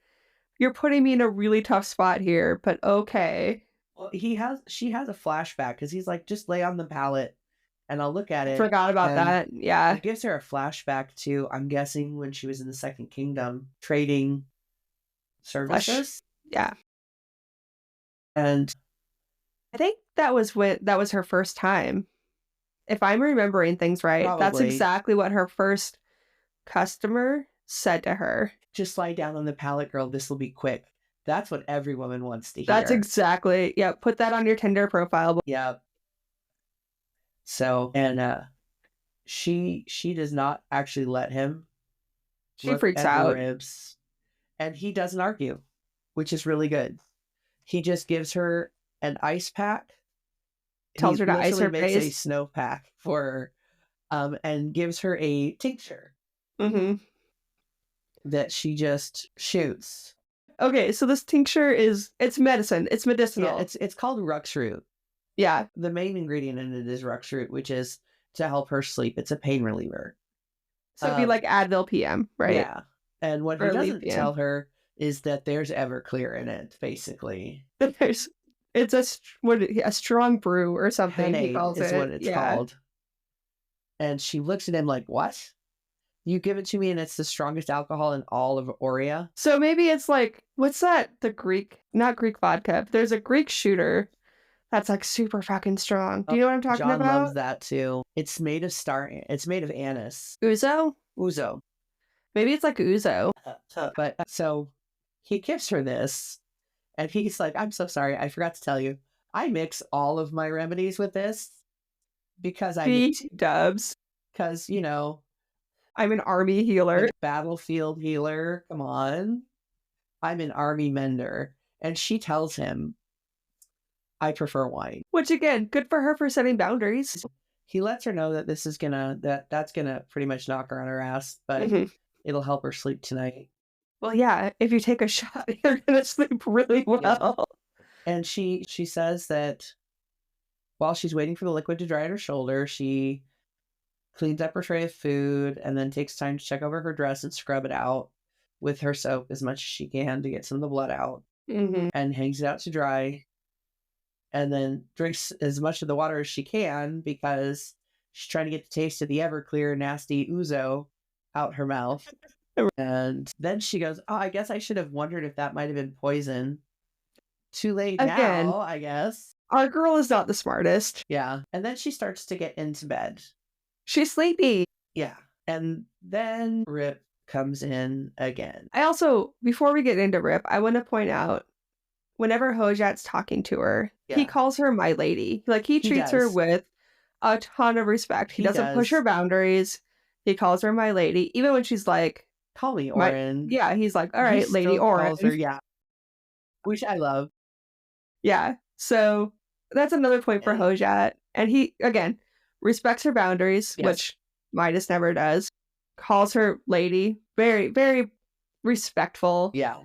you're putting me in a really tough spot here, but okay. Well, she has a flashback because he's like, just lay on the pallet and I'll look at it. Forgot about that. Yeah. It gives her a flashback to, I'm guessing, when she was in the Second Kingdom trading services. Yeah. And I think that was her first time. If I'm remembering things right, probably. That's exactly what her first customer said to her. Just lie down on the pallet, girl. This will be quick. That's what every woman wants to hear. That's exactly. Yeah. Put that on your Tinder profile. Yeah. So, and she does not actually let him. She freaks out. Ribs, and he doesn't argue, which is really good. He just gives her an ice pack. Tells her to ice her face. Makes a snow pack for her, and gives her a tincture. Mm-hmm. That she just shoots. Okay, so this tincture it's medicine. It's medicinal. Yeah, it's called ruxroot. Yeah. The main ingredient in it is ruxroot, which is to help her sleep. It's a pain reliever. So it'd be like Advil PM, right? Yeah. And what he doesn't tell her is that there's Everclear in it, basically. It's a strong brew or something. Henade he calls is it. what it's called. And she looks at him like, what? You give it to me and it's the strongest alcohol in all of Aurea? So maybe it's like, what's that? Not Greek vodka. But there's a Greek shooter that's like super fucking strong. Do you know what I'm talking about? John loves that too. It's made of anise. Ouzo? Maybe it's like ouzo. But so he gives her this and he's like, I'm so sorry. I forgot to tell you. I mix all of my remedies with this because dubs. Because, I'm an army healer. Battlefield healer. Come on. I'm an army mender. And she tells him, I prefer wine. Which again, good for her for setting boundaries. He lets her know that that's gonna pretty much knock her on her ass, but it'll help her sleep tonight. Well, yeah, if you take a shot, you're gonna sleep really well. Yeah. And she says that while she's waiting for the liquid to dry on her shoulder, she cleans up her tray of food and then takes time to check over her dress and scrub it out with her soap as much as she can to get some of the blood out. And hangs it out to dry. And then drinks as much of the water as she can because she's trying to get the taste of the Everclear nasty ouzo out her mouth. And then she goes, oh, I guess I should have wondered if that might have been poison. Too late again, now, I guess. Our girl is not the smartest. Yeah. And then she starts to get into bed. She's sleepy. Yeah. And then Rip comes in again. I also, before we get into Rip, I want to point out whenever Hojat's talking to her, he Yeah. calls her my lady. Like, he He treats her does. with a ton of respect. He He doesn't push her does. boundaries. He calls her my lady, even when she's like, Call me my, Oren. yeah, he's like, all He right, Lady still calls her, Oren. yeah. Which I love. Yeah. So that's another point for And Hojat. And he, again, respects her boundaries, yes. which Midas never does. Calls her lady, very, very respectful. Yeah.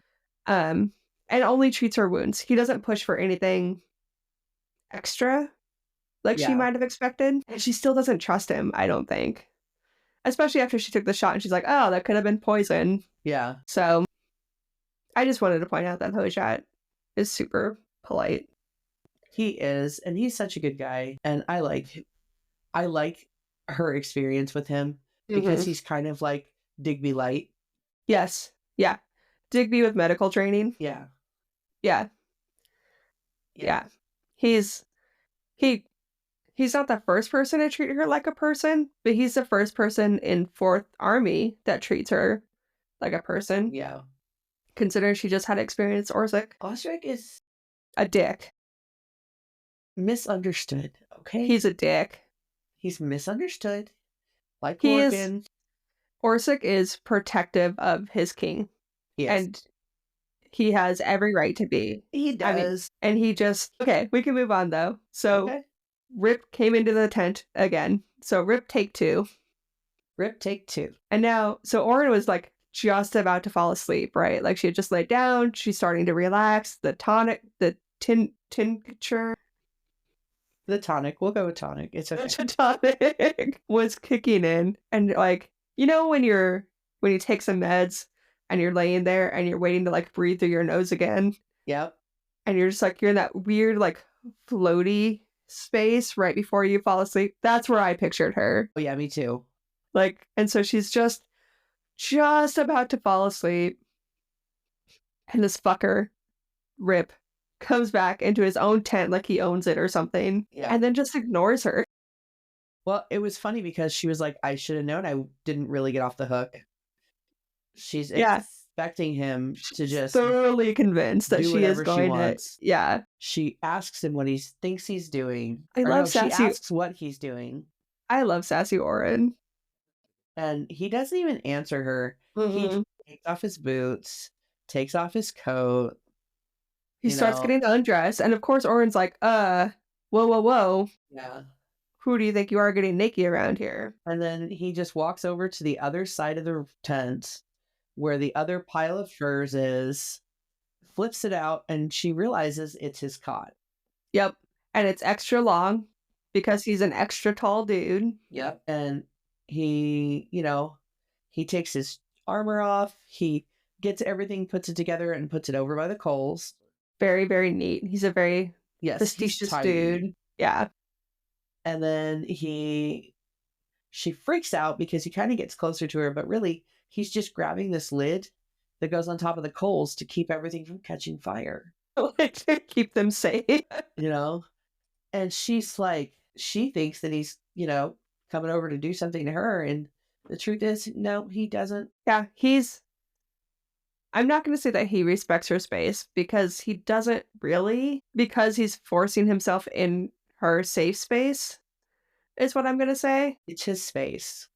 And only treats her wounds. He doesn't push for anything extra like she Yeah. might have expected. And she still doesn't trust him, I don't think. Especially after she took the shot and she's like, oh, that could have been poison. Yeah. So I just wanted to point out that Hojat is super polite. He is, and he's such a good guy. And I like her experience with him because he's kind of like Digby Light. Yes. Yeah. Digby with medical training. Yeah. Yeah. Yeah. He's not the first person to treat her like a person, but he's the first person in 4th Army that treats her like a person. Yeah. Considering she just had experienced Orsic. Osric is A dick. misunderstood. Okay. He's a dick. He's misunderstood. Like He Morgan. is Orsic is protective of his king. Yes. And he has every right to be. He does. I mean, and he just okay, we can move on though. So Okay. Rip came into the tent again. So Rip take 2. Rip take 2. And now, so Orin was like just about to fall asleep, right? Like she had just laid down. She's starting to relax. The tincture. The tonic. We'll go with tonic. It's okay. The tonic was kicking in. And like, you know, when you take some meds and you're laying there and you're waiting to like breathe through your nose again. Yep. And you're just like, you're in that weird, like floaty space right before you fall asleep. That's where I pictured her. Oh yeah, me too. Like, and so she's just about to fall asleep. And this fucker, Rip, comes back into his own tent like he owns it or something. Yeah. And then just ignores her. Well, it was funny because she was like, I should have known I didn't really get off the hook. She's expecting him to just thoroughly convinced that she is going to. Yeah. She asks him what he thinks he's doing. I love Sassy. She asks what he's doing. I love Sassy Orin. And he doesn't even answer her. He takes off his boots, takes off his coat. He starts getting undressed. And of course, Orin's like, whoa. Yeah. Who do you think you are getting naked around here? And then he just walks over to the other side of the tent where the other pile of furs is, flips it out, and she realizes it's his cot. Yep. And it's extra long because he's an extra tall dude. Yep. And he, he takes his armor off. He gets everything, puts it together, and puts it over by the coals. Very, very neat. He's a very prestigious dude. Yeah. And then she freaks out because he kind of gets closer to her, but really he's just grabbing this lid that goes on top of the coals to keep everything from catching fire. To keep them safe. And she's like, she thinks that he's, coming over to do something to her. And the truth is, no, he doesn't. Yeah, I'm not going to say that he respects her space because he doesn't really, because he's forcing himself in her safe space, is what I'm going to say. It's his space.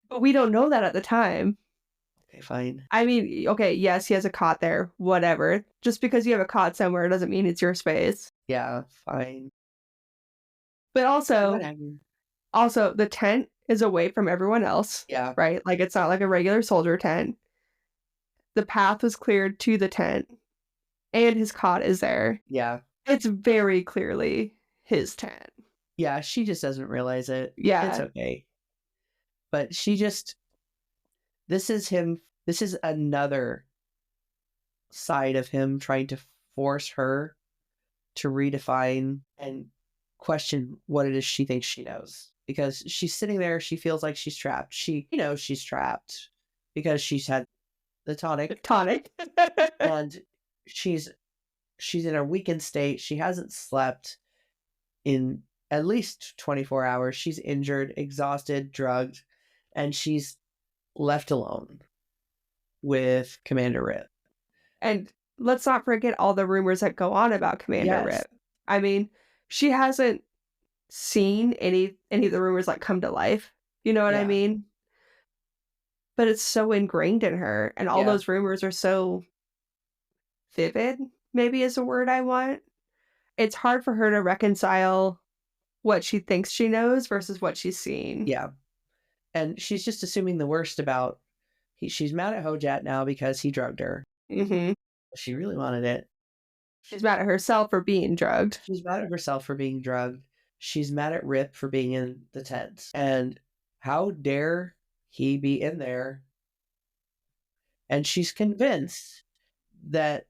But we don't know that at the time. Okay, fine. I mean, okay, yes, he has a cot there, whatever. Just because you have a cot somewhere doesn't mean it's your space. Yeah, fine. But also, whatever. The tent is away from everyone else. Yeah. Right? Like, it's not like a regular soldier tent. The path was cleared to the tent, and his cot is there. Yeah. It's very clearly his tent. Yeah, she just doesn't realize it. Yeah. It's okay. But this is another side of him trying to force her to redefine and question what it is she thinks she knows. Because she's sitting there, she feels like she's trapped. She knows she's trapped because she's had the tonic. And she's in a weakened state. She hasn't slept in at least 24 hours. She's injured, exhausted, drugged, and she's left alone with Commander Rip. And let's not forget all the rumors that go on about Commander Yes. Rip. I mean, she hasn't seen any of the rumors, like, come to life, you know what I Yeah. mean? But it's so ingrained in her, and all Yeah. those rumors are so vivid, maybe is a word I want. It's hard for her to reconcile what she thinks she knows versus what she's seen. Yeah. And she's just assuming the worst about she's mad at Hojat now because he drugged her. Mhm. She really wanted it. She's mad at herself for being drugged. She's mad at herself for being drugged. She's mad at Rip for being in the tent. And how dare he be in there? And she's convinced that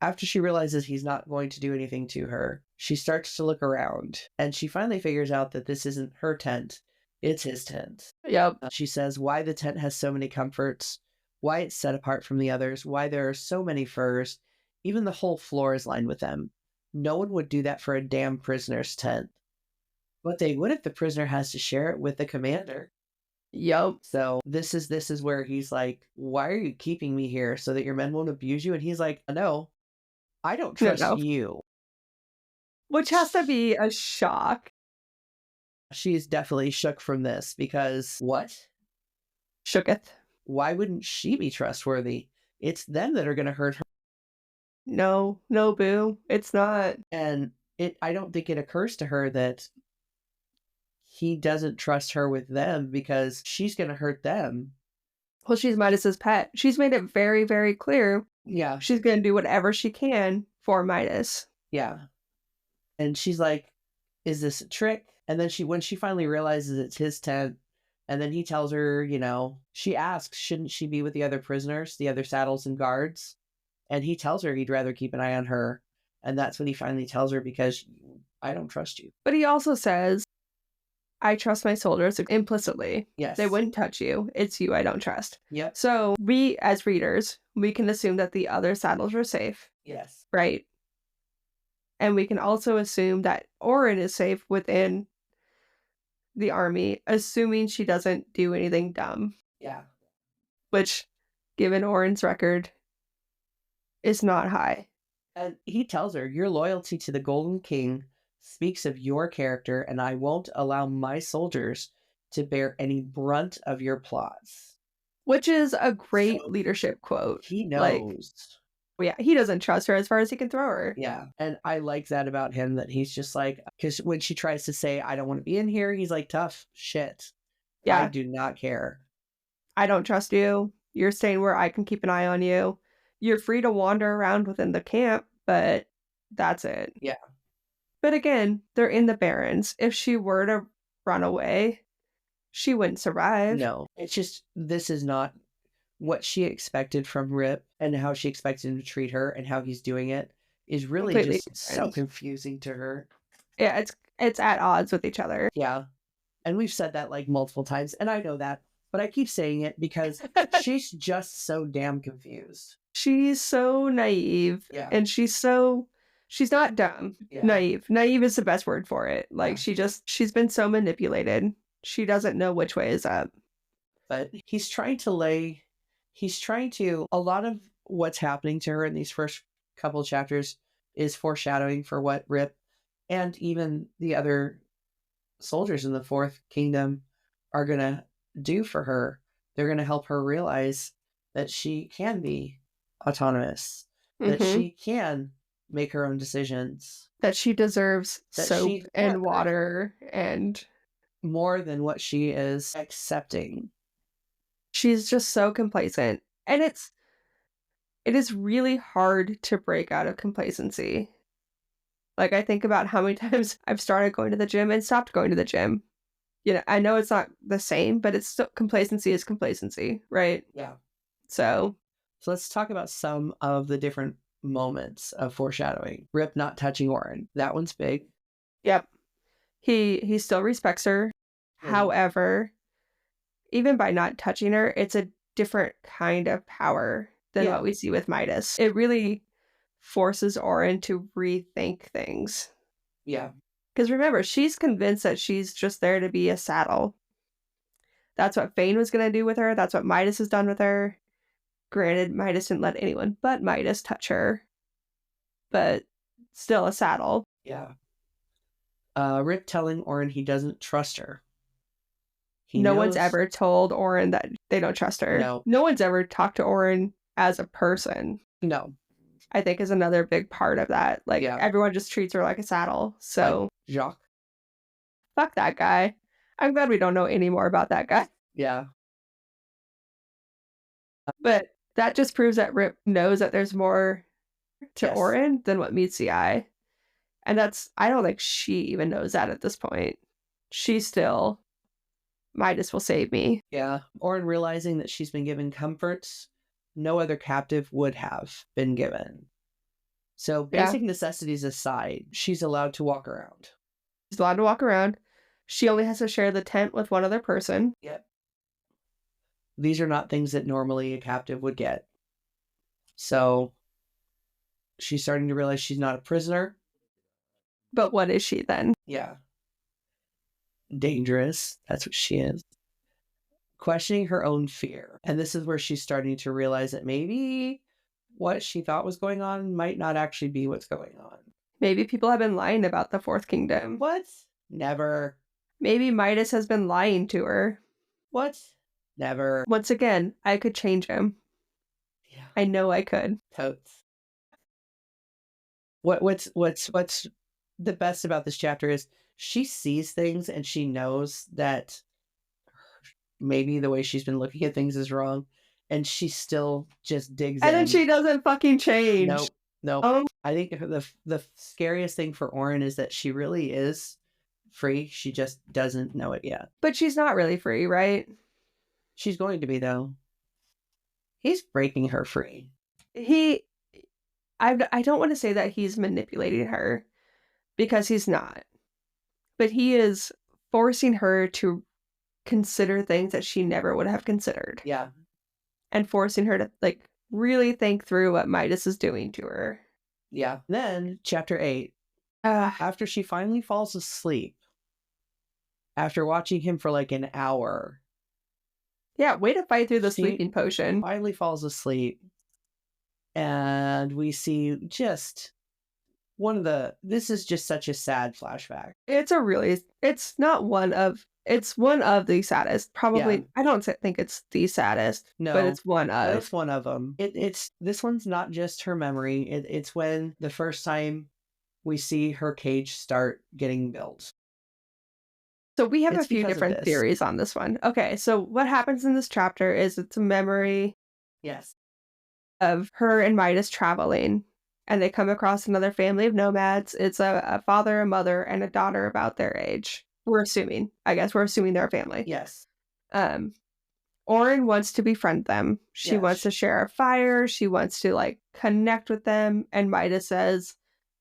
after she realizes he's not going to do anything to her, she starts to look around and she finally figures out that this isn't her tent, it's his tent. Yep. She says why the tent has so many comforts, why it's set apart from the others, why there are so many furs, even the whole floor is lined with them. No one would do that for a damn prisoner's tent. But they would if the prisoner has to share it with the commander. Yep. So this is where he's like, why are you keeping me here so that your men won't abuse you? And he's like, no, I don't trust No. you. Which has to be a shock. She's definitely shook from this because what? Shooketh. Why wouldn't she be trustworthy? It's them that are going to hurt her. No, no, boo. It's not. And I don't think it occurs to her that he doesn't trust her with them because she's going to hurt them. Well, she's Midas's pet. She's made it very, very clear Yeah. she's going to do whatever she can for Midas. Yeah. And she's like, is this a trick? And then when she finally realizes it's his tent, and then he tells her, she asks, shouldn't she be with the other prisoners, the other saddles and guards? And he tells her he'd rather keep an eye on her. And that's when he finally tells her, because I don't trust you. But he also says, I trust my soldiers implicitly. Yes. They wouldn't touch you. It's you I don't trust. Yep. So we, as readers, we can assume that the other saddles are safe. Yes. Right? And we can also assume that Orin is safe within the army, assuming she doesn't do anything dumb. Yeah. Which, given Orin's record, is not high. And he tells her, your loyalty to the Golden King speaks of your character, and I won't allow my soldiers to bear any brunt of your plots. Which is a great leadership quote. He knows. Yeah, he doesn't trust her as far as he can throw her. Yeah. And I like that about him, that he's just like, because when she tries to say, I don't want to be in here, he's like, tough shit. Yeah. I do not care. I don't trust you. You're staying where I can keep an eye on you. You're free to wander around within the camp, but that's it. Yeah. But again, they're in the Barrens. If she were to run away, she wouldn't survive. No. It's just, this is not what she expected from Rip, and how she expected him to treat her, and how he's doing it is really Completely just so confusing to her. Yeah, it's at odds with each other. Yeah. And we've said that like multiple times, and I know that, but I keep saying it because she's just so damn confused. She's so naive. Yeah. And she's not dumb. Yeah. Naive. Naive is the best word for it. Like, she's been so manipulated. She doesn't know which way is up. But a lot of what's happening to her in these first couple of chapters is foreshadowing for what Rip and even the other soldiers in the Fourth Kingdom are going to do for her. They're going to help her realize that she can be autonomous, that she can make her own decisions, that she deserves soap and water and more than what she is accepting. She's just so complacent. And it is really hard to break out of complacency. Like, I think about how many times I've started going to the gym and stopped going to the gym. I know it's not the same, but it's still, complacency is complacency, right? Yeah. So let's talk about some of the different moments of foreshadowing. Rip not touching Orin. That one's big. Yep. He still respects her. However, even by not touching her, it's a different kind of power than what we see with Midas. It really forces Orin to rethink things. Yeah. Because remember, she's convinced that she's just there to be a saddle. That's what Fane was going to do with her. That's what Midas has done with her. Granted, Midas didn't let anyone but Midas touch her. but still a saddle. Yeah. Rip telling Orin he doesn't trust her. No one's ever told Orin that they don't trust her. No. No one's ever talked to Orin as a person. No. I think is another big part of that. Like, everyone just treats her like a saddle. So, like Jacques. Fuck that guy. I'm glad we don't know any more about that guy. Yeah. But that just proves that Rip knows that there's more to Orin than what meets the eye. And I don't think she even knows that at this point. She's still, Midas will save me. Yeah. Orin realizing that she's been given comforts no other captive would have been given. So basic necessities aside, she's allowed to walk around. She's allowed to walk around. She only has to share the tent with one other person. Yep. These are not things that normally a captive would get. So she's starting to realize she's not a prisoner. But what is she then? Yeah. Dangerous. That's what she is. Questioning her own fear. And this is where she's starting to realize that maybe what she thought was going on might not actually be what's going on. Maybe people have been lying about the Fourth Kingdom. What? Never. Maybe Midas has been lying to her. What? Never. Once again, I could change him. Yeah. I know I could. Totes. What's the best about this chapter is she sees things and she knows that maybe the way she's been looking at things is wrong, and she still just digs in. And then she doesn't fucking change. Nope. Oh. I think the scariest thing for Orin is that she really is free. She just doesn't know it yet. But she's not really free, right? She's going to be, though. He's breaking her free. I don't want to say that he's manipulating her, because he's not. But he is forcing her to consider things that she never would have considered. Yeah. And forcing her to, like, really think through what Midas is doing to her. Yeah. Then, chapter 8. After she finally falls asleep, after watching him for like an hour. Yeah, way to fight through the sleeping potion. Finally falls asleep. And we see just this is just such a sad flashback. It's one of the saddest. Probably, yeah. I don't think it's the saddest, but it's one of. It's one of them. This one's not just her memory. It's when the first time we see her cage start getting built. So we have a few different theories on this one. Okay, so what happens in this chapter is it's a memory. Yes. Of her and Midas traveling, and they come across another family of nomads. It's a father, a mother, and a daughter about their age. We're assuming they're a family. Yes. Orin wants to befriend them. She wants to share a fire. She wants to, like, connect with them. And Midas says,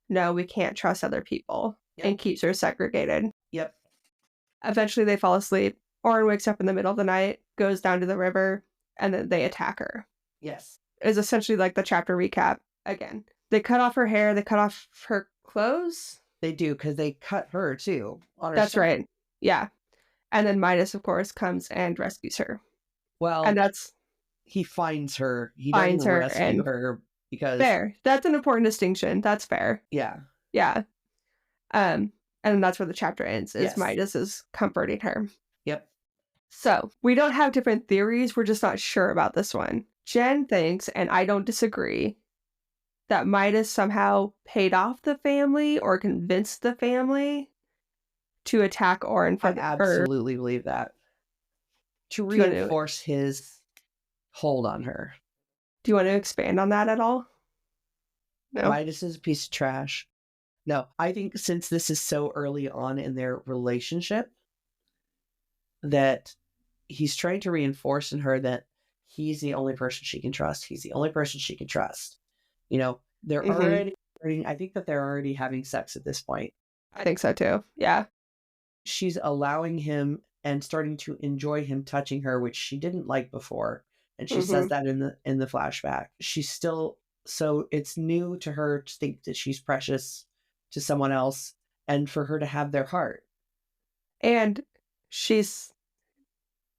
no, we can't trust other people, and keeps her segregated. Yep. Eventually they fall asleep. Orin wakes up in the middle of the night, goes down to the river, and then they attack her. Yes. Is essentially like the chapter recap again. They cut off her hair. They cut off her clothes. They do, because they cut her too. That's right. Yeah. And then Midas, of course, comes and rescues her. Well, and he finds her. He finds her rescue her because fair. That's an important distinction. That's fair. Yeah. Yeah. And that's where the chapter ends. Is Midas is comforting her. Yep. So we don't have different theories. We're just not sure about this one. Jen thinks, and I don't disagree, that Midas somehow paid off the family or convinced the family to attack Orin for I absolutely believe that. To reinforce his hold on her. Do you want to expand on that at all? No. Midas is a piece of trash. No, I think since this is so early on in their relationship, that he's trying to reinforce in her that he's the only person she can trust. He's the only person she can trust. You know, they're already, I think that they're already having sex at this point. I think so too. Yeah. She's allowing him and starting to enjoy him touching her, which she didn't like before. And she says that in the flashback. She's still, so it's new to her to think that she's precious to someone else and for her to have their heart. And she's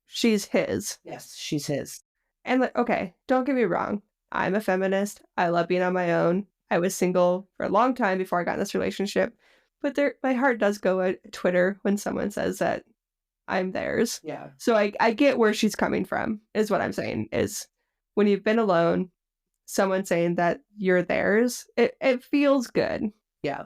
his. Yes, she's his. And, like, okay, don't get me wrong. I'm a feminist. I love being on my own. I was single for a long time before I got in this relationship. But my heart does go at Twitter when someone says that I'm theirs. Yeah. So I get where she's coming from, is what I'm saying, is when you've been alone, someone saying that you're theirs, it feels good. Yeah.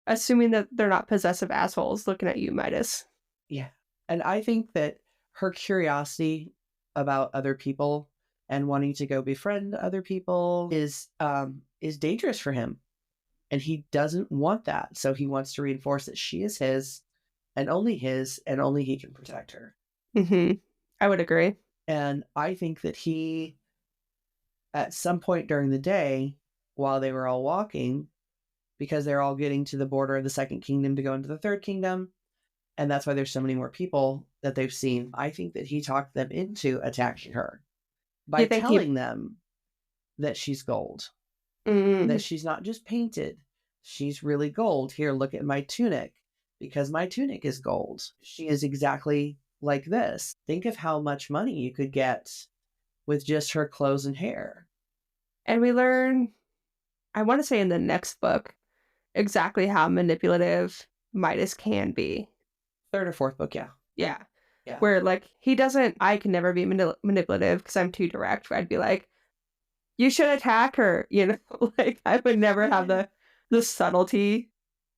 Assuming that they're not possessive assholes looking at you, Midas. Yeah. And I think that her curiosity about other people and wanting to go befriend other people is dangerous for him. And he doesn't want that. So he wants to reinforce that she is his, and only he can protect her. Mm-hmm. I would agree. And I think that he, at some point during the day, while they were all walking, because they're all getting to the border of the second kingdom to go into the third kingdom, and that's why there's so many more people that they've seen, I think that he talked them into attacking her by telling them that she's gold. That she's not just painted. She's really gold. Here, look at my tunic, because my tunic is gold. She is exactly like this. Think of how much money you could get with just her clothes and hair. And we learn, I want to say in the next book, exactly how manipulative Midas can be. Third or fourth book, yeah. Yeah. Where, like, I can never be manipulative because I'm too direct. I'd be like, you should attack her, you know? Like, I would never have the subtlety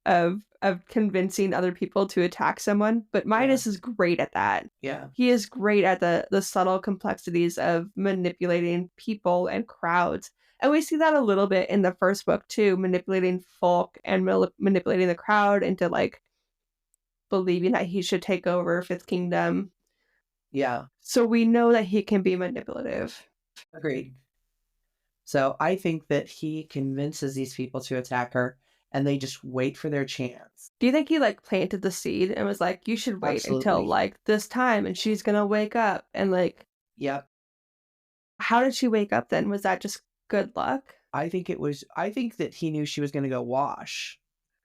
of convincing other people to attack someone. But Midas is great at that. Yeah. He is great at the subtle complexities of manipulating people and crowds. And we see that a little bit in the first book, too, manipulating folk and manipulating the crowd into, like, believing that he should take over Fifth Kingdom. Yeah. So we know that he can be manipulative. Agreed. So I think that he convinces these people to attack her, and they just wait for their chance. Do you think he, like, planted the seed and was like, you should wait until, like, this time and she's gonna wake up? And, like... Yep. How did she wake up then? Was that just good luck? I think that he knew she was going to go wash.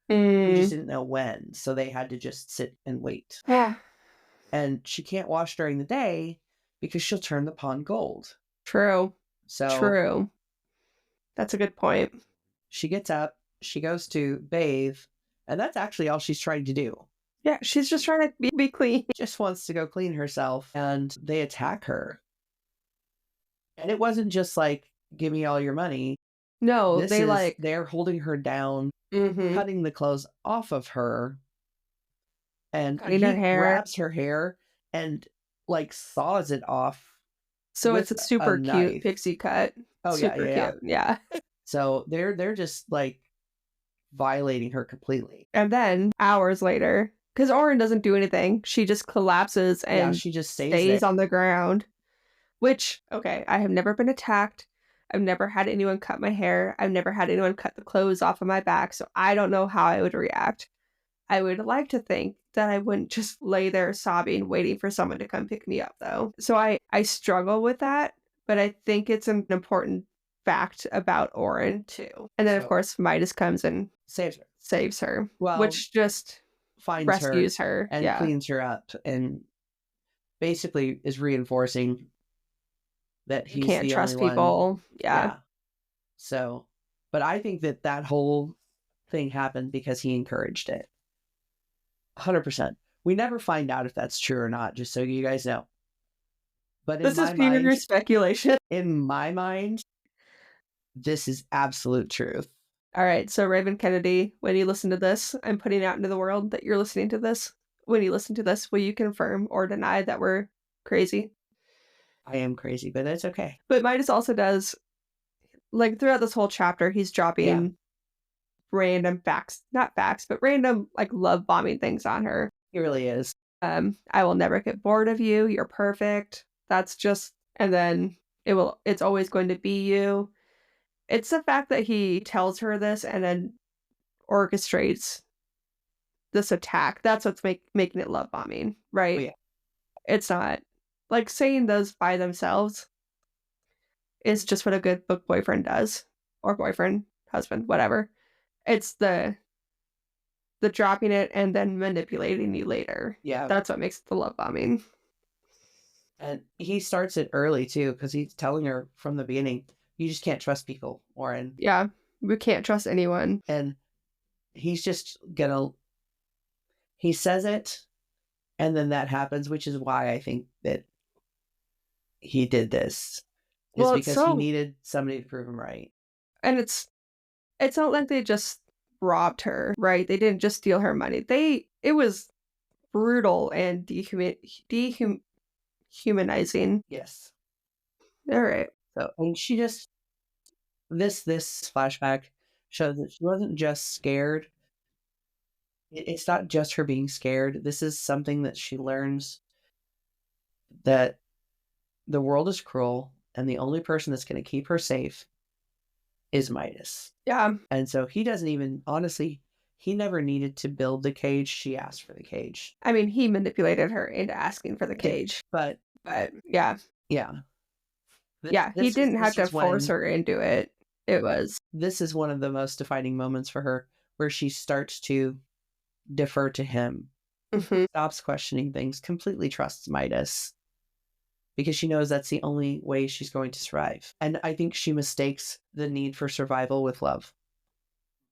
He just didn't know when. So they had to just sit and wait. Yeah. And she can't wash during the day because she'll turn the pond gold. True. So true. That's a good point. She gets up, she goes to bathe, and that's actually all she's trying to do. Yeah, she's just trying to be clean. Just wants to go clean herself, and they attack her. And it wasn't just like, give me all your money. No, they're holding her down, cutting the clothes off of her, and cutting her hair. Grabs her hair and like saws it off. So it's a super cute pixie cut. Oh, super cute. Yeah. So they're just like violating her completely. And then hours later, because Oren doesn't do anything, she just collapses and she just stays on the ground. Which, okay, I have never been attacked. I've never had anyone cut my hair. I've never had anyone cut the clothes off of my back, so I don't know how I would react. I would like to think that I wouldn't just lay there sobbing, waiting for someone to come pick me up, though. So I struggle with that, but I think it's an important fact about Oren, too. And then, of course, Midas comes and saves her. Well, which just rescues her and cleans her up and basically is reinforcing that he can't trust people. Yeah. So, but I think that whole thing happened because he encouraged it. 100%. We never find out if that's true or not, just so you guys know. But this is pure speculation. In my mind, this is absolute truth. All right. So Raven Kennedy, when you listen to this, I'm putting out into the world that you're listening to this. When you listen to this, will you confirm or deny that we're crazy? I am crazy, but it's okay. But Midas also does, like, throughout this whole chapter, he's dropping random facts, not facts, but random, like, love bombing things on her. He really is. I will never get bored of you. You're perfect. That's just, and then it's always going to be you. It's the fact that he tells her this and then orchestrates this attack. That's what's making it love bombing, right? Oh, yeah. It's not. Like, saying those by themselves is just what a good book boyfriend does. Or boyfriend, husband, whatever. It's the dropping it and then manipulating you later. Yeah. That's what makes it the love bombing. And he starts it early, too, because he's telling her from the beginning, you just can't trust people, Oren. Yeah. We can't trust anyone. And he's just he says it, and then that happens, which is why I think that he did this. Is Well, because he needed somebody to prove him right. And it's not like they just robbed her, right? They didn't just steal her money. It was brutal and dehumanizing. Yes. All right. So, and she just this flashback shows that she wasn't just scared. It's not just her being scared. This is something that she learns, that the world is cruel, and the only person that's going to keep her safe is Midas. Yeah. And so he doesn't even, honestly, he never needed to build the cage. She asked for the cage. I mean, he manipulated her into asking for the cage. But yeah. Yeah. He didn't have to force her into it. This is one of the most defining moments for her, where she starts to defer to him, stops questioning things, completely trusts Midas, because she knows that's the only way she's going to survive. And I think she mistakes the need for survival with love.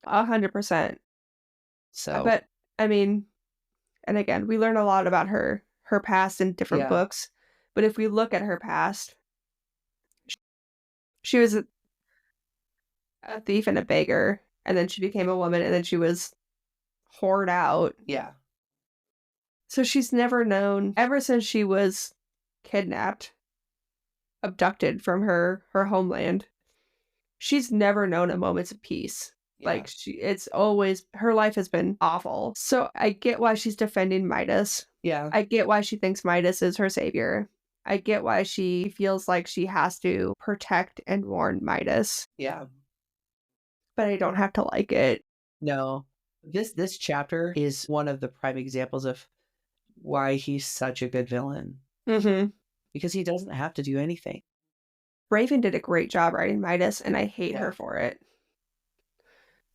100%. So, but I mean, and again, we learn a lot about her past in different books. But if we look at her past, she was a thief and a beggar, and then she became a woman, and then she was whored out. Yeah. So she's never known, ever since she was kidnapped, abducted from her homeland, she's never known a moment's of peace. Yeah. Like, it's always, her life has been awful. So I get why she's defending Midas. Yeah. I get why she thinks Midas is her savior. I get why she feels like she has to protect and warn Midas. Yeah. But I don't have to like it. No. This chapter is one of the prime examples of why he's such a good villain. Because he doesn't have to do anything. Raven did a great job writing Midas, and I hate her for it.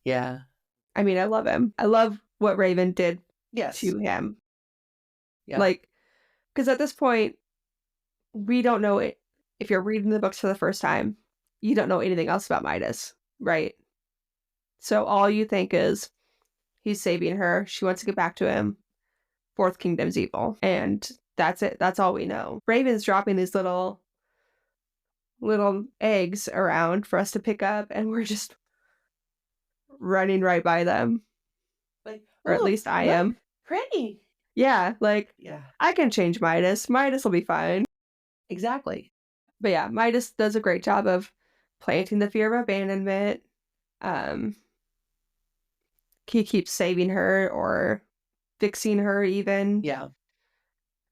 Yeah. I mean, I love him. I love what Raven did to him. Yeah. Like, because at this point, we don't know it. If you're reading the books for the first time, you don't know anything else about Midas, right? So all you think is he's saving her. She wants to get back to him. Fourth Kingdom's evil. And that's it. That's all we know. Raven's dropping these little eggs around for us to pick up, and we're just running right by them. Like, or at least I am. Pretty. Yeah, like, I can change Midas. Midas will be fine. Exactly. But yeah, Midas does a great job of planting the fear of abandonment. He keeps saving her or fixing her even. Yeah.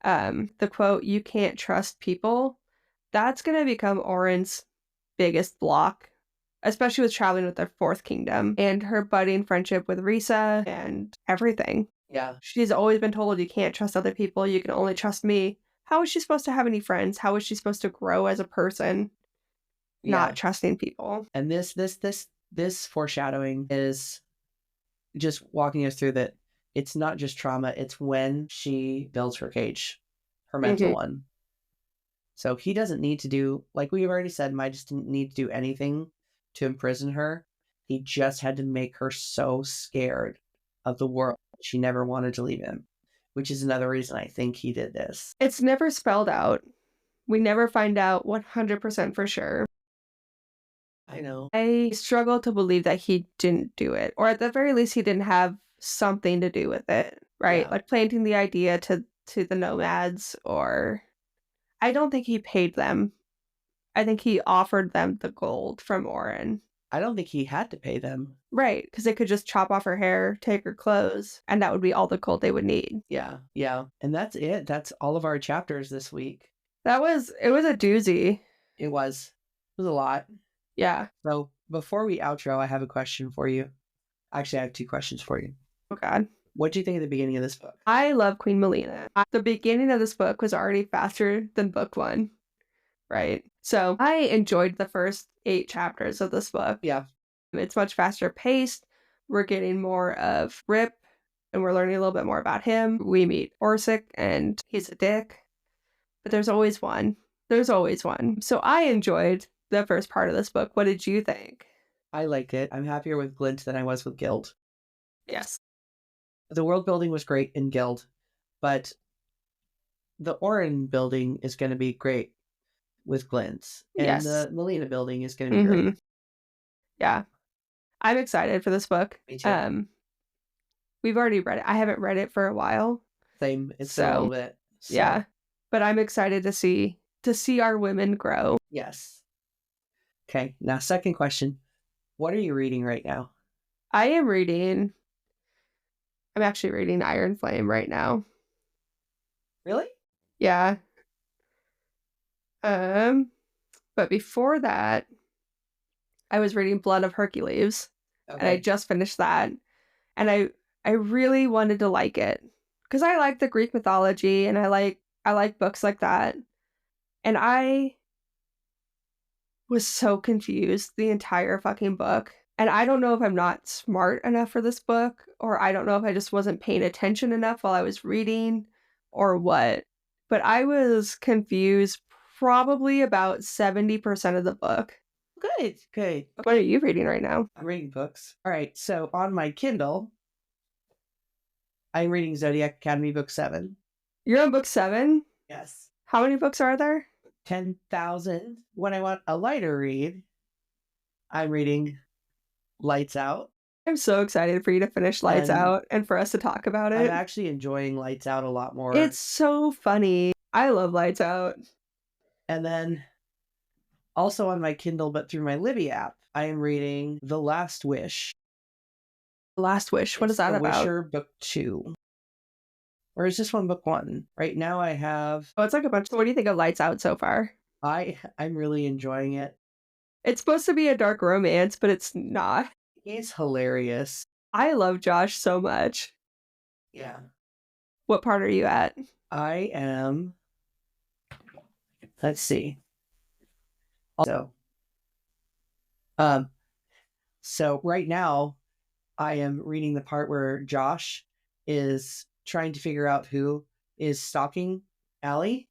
The quote, "You can't trust people," that's going to become Oren's biggest block, especially with traveling with the Fourth Kingdom and her budding friendship with Risa and everything. Yeah. She's always been told, you can't trust other people. You can only trust me. How is she supposed to have any friends? How is she supposed to grow as a person? Not trusting people. And this foreshadowing is just walking us through that it's not just trauma, it's when she builds her cage, her mental one. So he doesn't need to do, like we've already said, Midas didn't need to do anything to imprison her. He just had to make her so scared of the world she never wanted to leave him, which is another reason I think he did this. It's never spelled out. We never find out 100% for sure. I know. I struggle to believe that he didn't do it, or at the very least, he didn't have something to do with it, right? Yeah. Like planting the idea to the nomads, or I don't think he paid them. I think he offered them the gold from Oren. I don't think he had to pay them. Right, because they could just chop off her hair, take her clothes, and that would be all the gold they would need. Yeah, yeah. And that's it. That's all of our chapters this week. It was a doozy. It was a lot. Yeah. So before we outro, I have a question for you. Actually, I have two questions for you. Oh, God. What do you think of the beginning of this book? I love Queen Melina. The beginning of this book was already faster than book one, right? So I enjoyed the first 8 chapters of this book. Yeah. It's much faster paced. We're getting more of Rip, and we're learning a little bit more about him. We meet Orsic, and he's a dick. But there's always one. So I enjoyed the first part of this book. What did you think? I liked it. I'm happier with Glint than I was with Guild. Yes. The world building was great in Guild, but the Orin building is going to be great with Glint, and Yes. the Melina building is going to be great. Yeah. I'm excited for this book. Me too. We've already read it. I haven't read it for a while. Same. It's been a little bit. So. Yeah. But I'm excited to see our women grow. Yes. Okay. Now, second question. What are you reading right now? I'm actually reading Iron Flame right now. Really? Yeah. But before that, I was reading Blood of Hercules. Okay. And I just finished that. And I really wanted to like it. Because I like the Greek mythology and I like books like that. And I was so confused the entire fucking book. And I don't know if I'm not smart enough for this book, or I don't know if I just wasn't paying attention enough while I was reading, or what. But I was confused probably about 70% of the book. Good. Good. What are you reading right now? I'm reading books. All right. So on my Kindle, I'm reading Zodiac Academy Book 7. You're on book 7? Yes. How many books are there? 10,000. When I want a lighter read, I'm reading Lights Out. I'm so excited for you to finish Lights Out and for us to talk about it. I'm actually enjoying Lights Out a lot more. It's so funny. I love Lights Out. And then also on my Kindle, but through my Libby app, I am reading The Last Wish. Last Wish. What is that about? Wisher Book 2. Or is this one Book 1? Right now I have... Oh, it's like a bunch. So what do you think of Lights Out so far? I'm really enjoying it. It's supposed to be a dark romance, but it's not. It's hilarious. I love Josh so much. Yeah. What part are you at? I am... Let's see. So right now, I am reading the part where Josh is trying to figure out who is stalking Allie,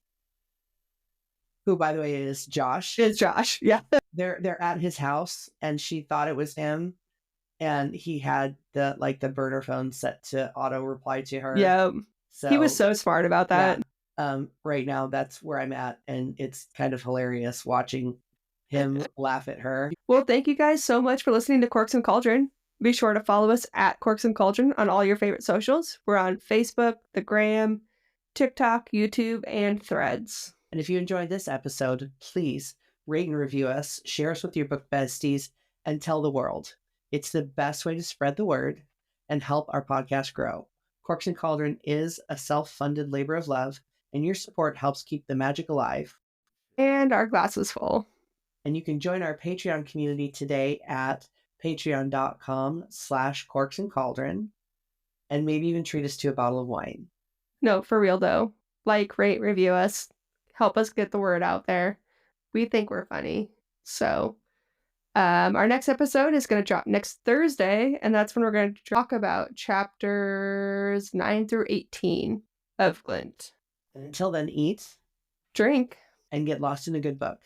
who, by the way, is Josh. It's Josh, yeah. They're at his house, and she thought it was him, and he had the burner phone set to auto reply to her. Yeah, so, he was so smart about that. Yeah. Right now, that's where I'm at, and it's kind of hilarious watching him laugh at her. Well, thank you guys so much for listening to Corks and Cauldron. Be sure to follow us at Corks and Cauldron on all your favorite socials. We're on Facebook, the Gram, TikTok, YouTube, and Threads. And if you enjoyed this episode, please rate and review us, share us with your book besties, and tell the world. It's the best way to spread the word and help our podcast grow. Corks and Cauldron is a self-funded labor of love, and your support helps keep the magic alive. And our glass is full. And you can join our Patreon community today at patreon.com/corksandcauldron, and maybe even treat us to a bottle of wine. No, for real though. Like, rate, review us. Help us get the word out there. We think we're funny. So, our next episode is going to drop next Thursday, and that's when we're going to talk about chapters 9 through 18 of Glint. And until then, eat, drink, and get lost in a good book.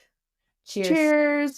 Cheers. Cheers.